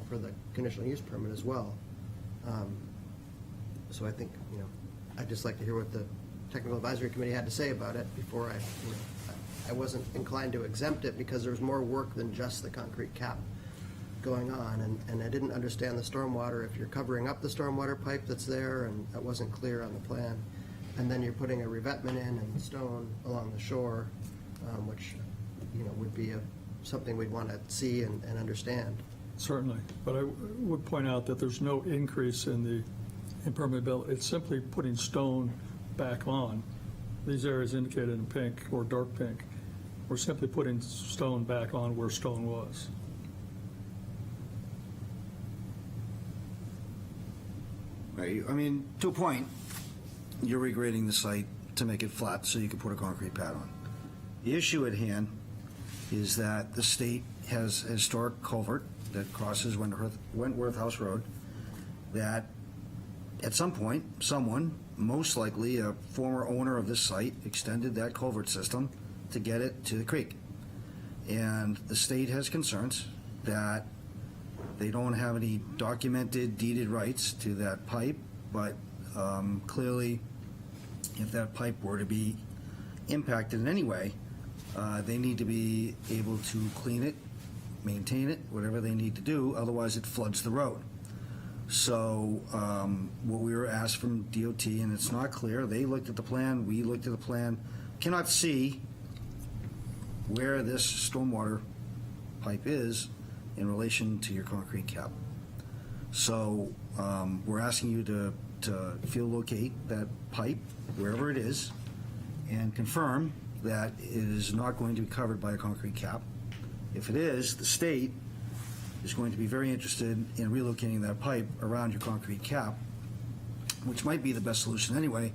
[SPEAKER 8] for the conditional use permit as well. So I think, I'd just like to hear what the technical advisory committee had to say about it before I wasn't inclined to exempt it, because there was more work than just the concrete cap going on, and I didn't understand the stormwater. If you're covering up the stormwater pipe that's there, and that wasn't clear on the plan, and then you're putting a revetment in and stone along the shore, which, would be something we'd want to see and understand.
[SPEAKER 17] Certainly, but I would point out that there's no increase in the impermeability. It's simply putting stone back on. These areas indicated in pink or dark pink. We're simply putting stone back on where stone was.
[SPEAKER 10] Right, I mean, to a point, you're regrading the site to make it flat so you can put a concrete pad on. The issue at hand is that the state has a historic culvert that crosses Wentworth House Road that at some point, someone, most likely a former owner of this site, extended that culvert system to get it to the creek. And the state has concerns that they don't have any documented deeded rights to that pipe, but clearly if that pipe were to be impacted in any way, they need to be able to clean it, maintain it, whatever they need to do, otherwise it floods the road. So what we were asked from DOT, and it's not clear, they looked at the plan, we looked at the plan, cannot see where this stormwater pipe is in relation to your concrete cap. So we're asking you to field locate that pipe, wherever it is, and confirm that it is not going to be covered by a concrete cap. If it is, the state is going to be very interested in relocating that pipe around your concrete cap, which might be the best solution anyway,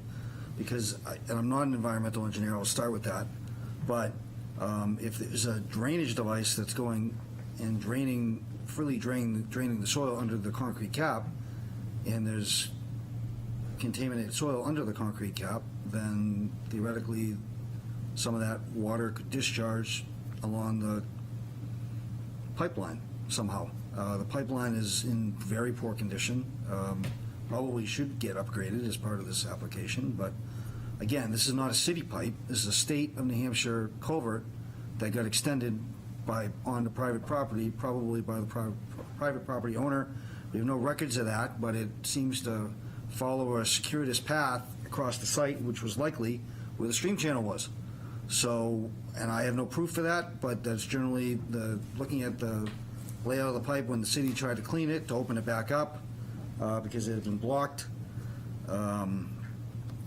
[SPEAKER 10] because, and I'm not an environmental engineer, I'll start with that, but if there's a drainage device that's going and freely draining the soil under the concrete cap, and there's contaminated soil under the concrete cap, then theoretically some of that water could discharge along the pipeline somehow. The pipeline is in very poor condition, probably should get upgraded as part of this application, but again, this is not a city pipe, this is a state of New Hampshire culvert that got extended onto private property, probably by the private property owner. We have no records of that, but it seems to follow a circuitous path across the site, which was likely where the stream channel was. So, and I have no proof for that, but that's generally looking at the layout of the pipe when the city tried to clean it, to open it back up, because it had been blocked.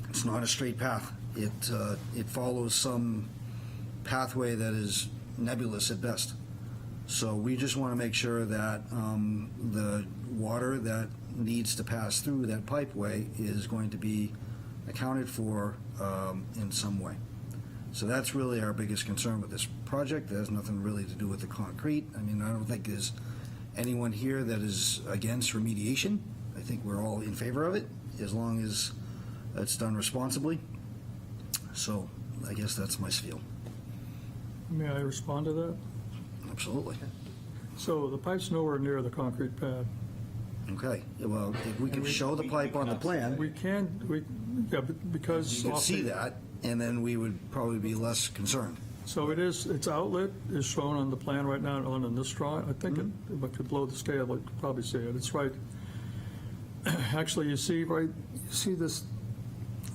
[SPEAKER 10] It's not a straight path. It follows some pathway that is nebulous at best. So we just want to make sure that the water that needs to pass through that pipeway is going to be accounted for in some way. So that's really our biggest concern with this project. It has nothing really to do with the concrete. I mean, I don't think there's anyone here that is against remediation. I think we're all in favor of it, as long as it's done responsibly. So I guess that's my spiel.
[SPEAKER 17] May I respond to that?
[SPEAKER 10] Absolutely.
[SPEAKER 17] So the pipe's nowhere near the concrete pad.
[SPEAKER 10] Okay, well, if we can show the pipe on the plan,
[SPEAKER 17] We can, because.
[SPEAKER 10] you can see that, and then we would probably be less concerned.
[SPEAKER 17] So its outlet is shown on the plan right now, on this drawing. I think if I could blow the scale, I could probably see it. It's right, actually, you see this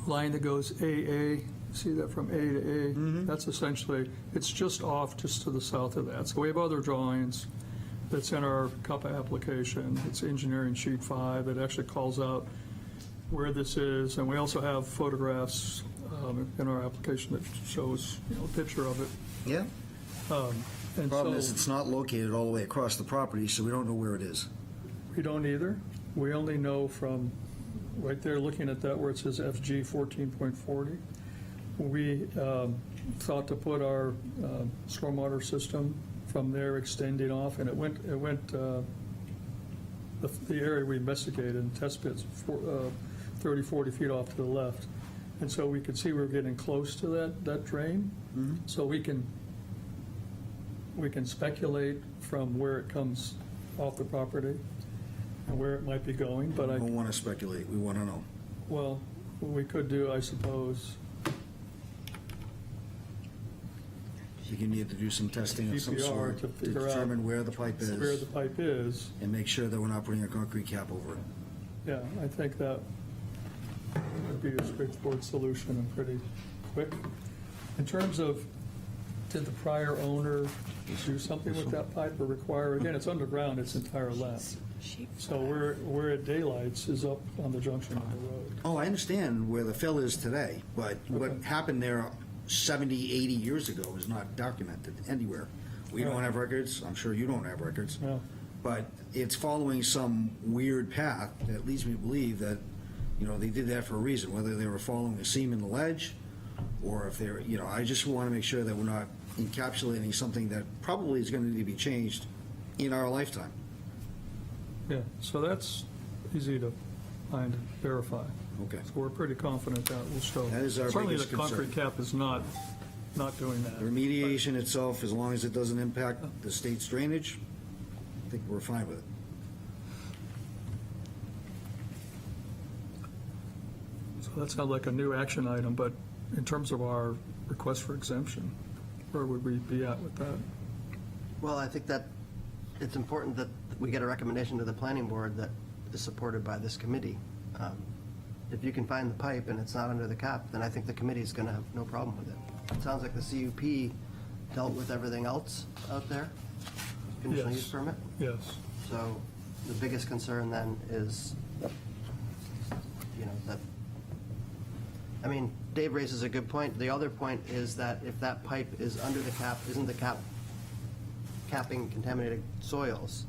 [SPEAKER 17] line that goes AA, see that from A to A? That's essentially, it's just off, just to the south of that. So we have other drawings that's in our CUPA application. It's engineering sheet 5. It actually calls out where this is, and we also have photographs in our application that shows, a picture of it.
[SPEAKER 10] Yeah.
[SPEAKER 17] And
[SPEAKER 10] Problem is,
[SPEAKER 17] so
[SPEAKER 10] it's not located all the way across the property, so we don't know where it is.
[SPEAKER 17] we don't either. We only know from right there, looking at that where it says FG 14.40. We thought to put our stormwater system from there extending off, and it went the area we investigated in test pits, 30, 40 feet off to the left. And so we could see we were getting close to that drain. So we can speculate from where it comes off the property and where it might be going, but
[SPEAKER 10] We don't want to speculate, we want to know.
[SPEAKER 17] well, what we could do, I suppose,
[SPEAKER 10] You need to do some testing of some
[SPEAKER 17] GPR
[SPEAKER 10] sort
[SPEAKER 17] to
[SPEAKER 10] to
[SPEAKER 17] figure out
[SPEAKER 10] determine where the pipe is.
[SPEAKER 17] where the pipe is.
[SPEAKER 10] And make sure that we're not putting a concrete cap over it.
[SPEAKER 17] Yeah, I think that would be a straightforward solution and pretty quick. In terms of, did the prior owner do something with that pipe or require, again, it's underground its entire length. So where it daylights is up on the junction of the road.
[SPEAKER 10] Oh, I understand where the fill is today, but what happened there 70, 80 years ago is not documented anywhere. We don't have records, I'm sure you don't have records.
[SPEAKER 17] No.
[SPEAKER 10] But it's following some weird path that leads me to believe that, they did that for a reason, whether they were following a seam in the ledge, or if they're, I just want to make sure that we're not encapsulating something that probably is going to need to be changed in our lifetime.
[SPEAKER 17] Yeah, so that's easy to find and verify.
[SPEAKER 10] Okay.
[SPEAKER 17] So we're pretty confident that will show.
[SPEAKER 10] That is our
[SPEAKER 17] Certainly
[SPEAKER 10] biggest
[SPEAKER 17] the concrete cap is not doing that.
[SPEAKER 10] The remediation itself, as long as it doesn't impact the state's drainage, I think we're fine with it.
[SPEAKER 17] So that sounds like a new action item, but in terms of our request for exemption, where would we be at with that?
[SPEAKER 8] Well, I think that it's important that we get a recommendation to the planning board that is supported by this committee. If you can find the pipe and it's not under the cap, then I think the committee is going to have no problem with it. It sounds like the CUP dealt with everything else out there, conditional
[SPEAKER 17] Yes.
[SPEAKER 8] use permit.
[SPEAKER 17] Yes.
[SPEAKER 8] So the biggest concern then is, that, I mean, Dave raises a good point. The other point is that if that pipe is under the cap, isn't the cap capping contaminated soils?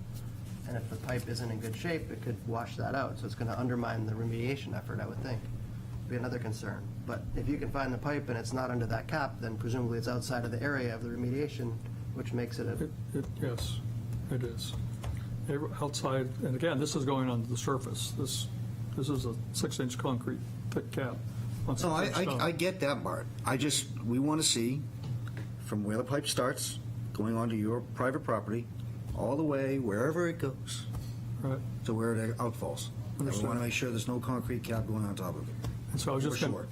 [SPEAKER 8] And if the pipe isn't in good shape, it could wash that out. So it's going to undermine the remediation effort, I would think. Be another concern. But if you can find the pipe and it's not under that cap, then presumably it's outside of the area of the remediation, which makes it a
[SPEAKER 17] Yes, it is. Outside, and again, this is going on the surface. This is a 6-inch concrete thick cap. on
[SPEAKER 10] No,
[SPEAKER 17] 6-inch stone.
[SPEAKER 10] I get that, Bart. We want to see from where the pipe starts, going onto your private property, all the way, wherever it goes,
[SPEAKER 17] Right.
[SPEAKER 10] to where it outfalls. And we
[SPEAKER 17] Understood.
[SPEAKER 10] want to make sure there's no concrete cap going on top of it.
[SPEAKER 17] And so I was just
[SPEAKER 10] For
[SPEAKER 17] going,
[SPEAKER 10] sure.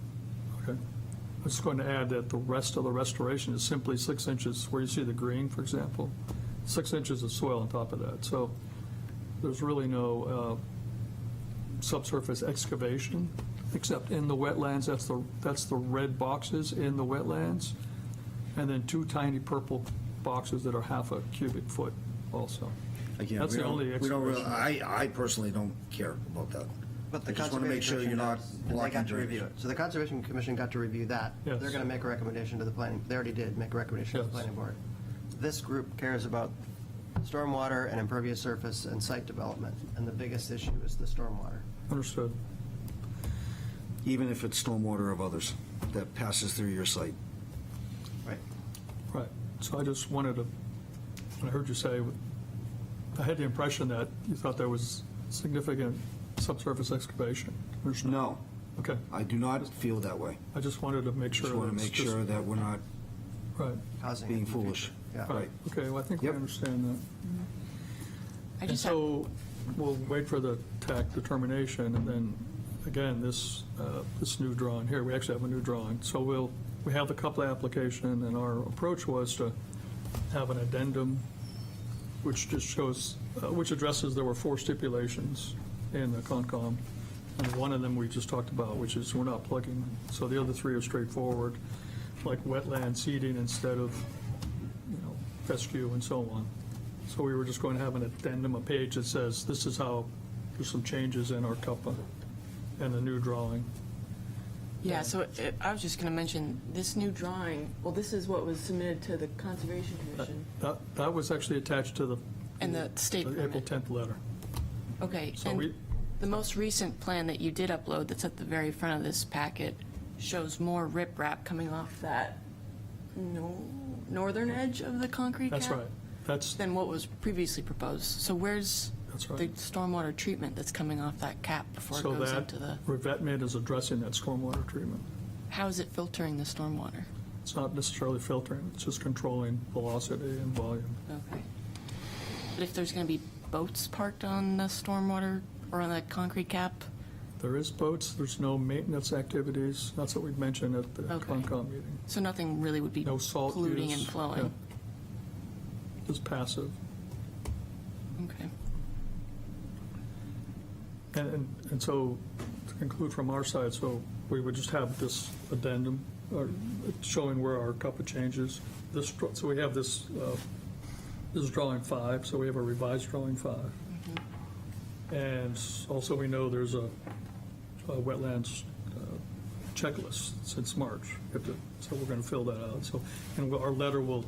[SPEAKER 17] okay. I was going to add that the rest of the restoration is simply 6 inches, where you see the green, for example, 6 inches of soil on top of that. So there's really no subsurface excavation, except in the wetlands. That's the red boxes in the wetlands, and then 2 tiny purple boxes that are half a cubic foot also.
[SPEAKER 10] Again,
[SPEAKER 17] That's the only
[SPEAKER 10] we don't really,
[SPEAKER 17] excavation.
[SPEAKER 10] I personally don't care about that.
[SPEAKER 8] But the
[SPEAKER 10] I just want to make sure
[SPEAKER 8] Conservation
[SPEAKER 10] you're not
[SPEAKER 8] Commission does, and they
[SPEAKER 10] blocking
[SPEAKER 8] got to review
[SPEAKER 10] drainage.
[SPEAKER 8] it. So the Conservation Commission got to review that.
[SPEAKER 17] Yes.
[SPEAKER 8] They're going to make a recommendation to the planning, they already did make a recommendation to the
[SPEAKER 17] Yes.
[SPEAKER 8] planning board. This group cares about stormwater and impervious surface and site development, and the biggest issue is the stormwater.
[SPEAKER 17] Understood.
[SPEAKER 10] Even if it's stormwater of others that passes through your site.
[SPEAKER 8] Right.
[SPEAKER 17] Right. So I just wanted to, when I heard you say, I had the impression that you thought there was significant subsurface excavation. There's not.
[SPEAKER 10] No,
[SPEAKER 17] Okay.
[SPEAKER 10] I do not feel that way.
[SPEAKER 17] I just wanted to make sure.
[SPEAKER 10] Just want
[SPEAKER 17] that
[SPEAKER 10] to
[SPEAKER 17] it's
[SPEAKER 10] make sure that we're not
[SPEAKER 17] Right.
[SPEAKER 8] Causing it
[SPEAKER 10] being
[SPEAKER 8] in the
[SPEAKER 10] foolish.
[SPEAKER 8] future. Yeah.
[SPEAKER 10] Right.
[SPEAKER 17] Okay, well, I think we
[SPEAKER 10] Yep.
[SPEAKER 17] understand that.
[SPEAKER 13] I
[SPEAKER 17] And
[SPEAKER 13] just have-
[SPEAKER 17] so we'll wait for the TAC determination, and then, again, this new drawing here, we actually have a new drawing. So we have the couple application, and our approach was to have an addendum, which just shows, which addresses, there were 4 stipulations in the Concom, and one of them we just talked about, which is we're not plugging. So the other 3 are straightforward, like wetland seeding instead of, fescue and so on. So we were just going to have an addendum, a page that says, this is how, there's some changes in our CUPA. and a new drawing.
[SPEAKER 18] Yeah, so I was just going to mention, this new drawing, well, this is what was submitted to the Conservation Commission
[SPEAKER 17] That was actually attached to the
[SPEAKER 18] and the state
[SPEAKER 17] the April
[SPEAKER 18] permit.
[SPEAKER 17] 10th letter.
[SPEAKER 18] Okay,
[SPEAKER 17] So
[SPEAKER 18] and
[SPEAKER 17] we-
[SPEAKER 18] the most recent plan that you did upload that's at the very front of this packet shows more riprap coming off that northern edge of the concrete cap?
[SPEAKER 17] That's right. That's
[SPEAKER 18] Than what was previously proposed. So where's
[SPEAKER 17] That's right.
[SPEAKER 18] the stormwater treatment that's coming off that cap before it
[SPEAKER 17] so
[SPEAKER 18] goes
[SPEAKER 17] that
[SPEAKER 18] into the...
[SPEAKER 17] revetment is addressing that stormwater treatment.
[SPEAKER 18] How is it filtering the stormwater?
[SPEAKER 17] It's not necessarily filtering, it's just controlling velocity and volume.
[SPEAKER 18] Okay. But if there's going to be boats parked on the stormwater or on the concrete cap?
[SPEAKER 17] There is boats, there's no maintenance activities. That's what we mentioned at the
[SPEAKER 18] Okay.
[SPEAKER 17] Concom meeting.
[SPEAKER 18] So nothing really would be
[SPEAKER 17] No salt
[SPEAKER 18] polluting
[SPEAKER 17] use.
[SPEAKER 18] and flowing?
[SPEAKER 17] Yeah. Just passive.
[SPEAKER 18] Okay.
[SPEAKER 17] And so, to conclude from our side, so we would just have this addendum showing where our couple changes. So we have this is drawing 5, so we have a revised drawing 5. And also we know there's a wetlands checklist since March. So we're going to fill that out. So, and our letter will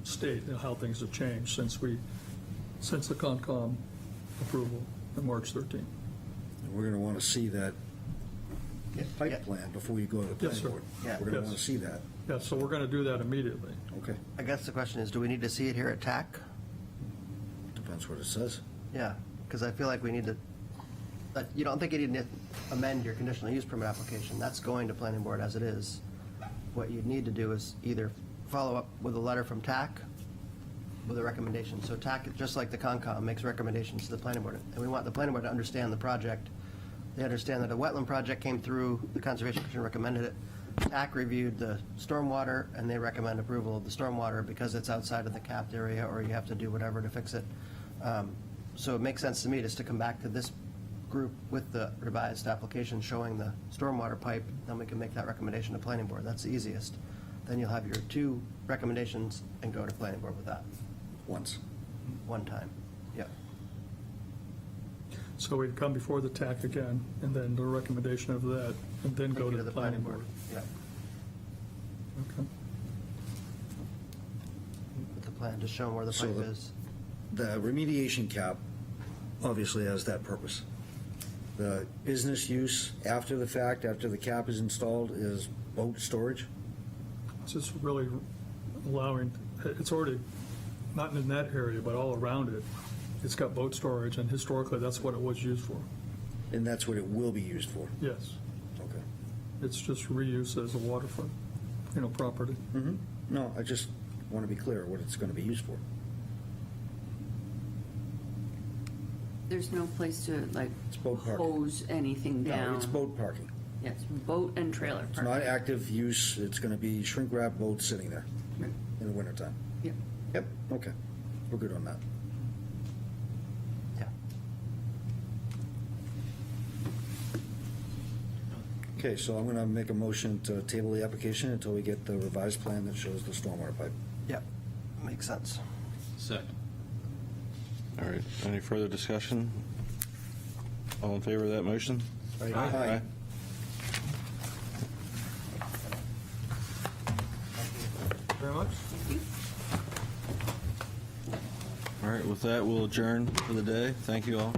[SPEAKER 17] state how things have changed since the Concom approval on March 13th.
[SPEAKER 10] We're going to want to see that
[SPEAKER 8] Yeah.
[SPEAKER 10] pipe plan before you go to the
[SPEAKER 17] Yes,
[SPEAKER 10] planning
[SPEAKER 17] sir.
[SPEAKER 10] board.
[SPEAKER 8] Yeah.
[SPEAKER 10] We're going to
[SPEAKER 17] Yes.
[SPEAKER 10] want to see that.
[SPEAKER 17] Yeah, so we're going to do that immediately.
[SPEAKER 10] Okay.
[SPEAKER 8] I guess the question is, do we need to see it here at TAC?
[SPEAKER 10] Depends what it says.
[SPEAKER 8] Yeah, because I feel like we need to, you don't think you need to amend your conditional use permit application. That's going to planning board as it is. What you'd need to do is either follow up with a letter from TAC with a recommendation. So TAC, just like the Concom, makes recommendations to the planning board. And we want the planning board to understand the project. They understand that a wetland project came through, the Conservation Commission recommended it. TAC reviewed the stormwater, and they recommend approval of the stormwater because it's outside of the capped area, or you have to do whatever to fix it. So it makes sense to me just to come back to this group with the revised application showing the stormwater pipe, then we can make that recommendation to planning board. That's the easiest. Then you'll have your 2 recommendations and go to planning board with that.
[SPEAKER 10] Once.
[SPEAKER 8] One time. Yep.
[SPEAKER 17] So we'd come before the TAC again, and then the recommendation of that, and then go
[SPEAKER 8] Take
[SPEAKER 17] to
[SPEAKER 8] you
[SPEAKER 17] the planning board.
[SPEAKER 8] Yep.
[SPEAKER 17] Okay.
[SPEAKER 8] With the plan, just showing where the
[SPEAKER 10] So
[SPEAKER 8] pipe
[SPEAKER 10] the-
[SPEAKER 8] is.
[SPEAKER 10] The remediation cap obviously has that purpose. The business use after the fact, after the cap is installed, is boat storage.
[SPEAKER 17] It's just really allowing, it's already, not in that area, but all around it, it's got boat storage, and historically, that's what it was used for.
[SPEAKER 10] And that's what it will be used for.
[SPEAKER 17] Yes.
[SPEAKER 10] Okay.
[SPEAKER 17] It's just reuse as a waterfront, property.
[SPEAKER 10] Mm-hmm. No, I just want to be clear what it's going to be used for.
[SPEAKER 19] There's no place to like
[SPEAKER 10] It's boat parking.
[SPEAKER 19] hose anything down.
[SPEAKER 10] No, it's boat parking.
[SPEAKER 19] Yes, boat and trailer
[SPEAKER 10] It's
[SPEAKER 19] parking.
[SPEAKER 10] not active use. It's going to be shrink wrap boats sitting there
[SPEAKER 19] Right.
[SPEAKER 10] in the wintertime.
[SPEAKER 19] Yep.
[SPEAKER 10] Yep, okay. We're good on that.
[SPEAKER 8] Yeah.
[SPEAKER 10] Okay, so I'm going to make a motion to table the application until we get the revised plan that shows the stormwater pipe.
[SPEAKER 8] Yep. Makes sense.
[SPEAKER 5] Second.
[SPEAKER 1] All right, any further discussion? All in favor of that motion?
[SPEAKER 10] Aye.
[SPEAKER 17] Very much.
[SPEAKER 1] All right, with that, we'll adjourn for the day. Thank you all.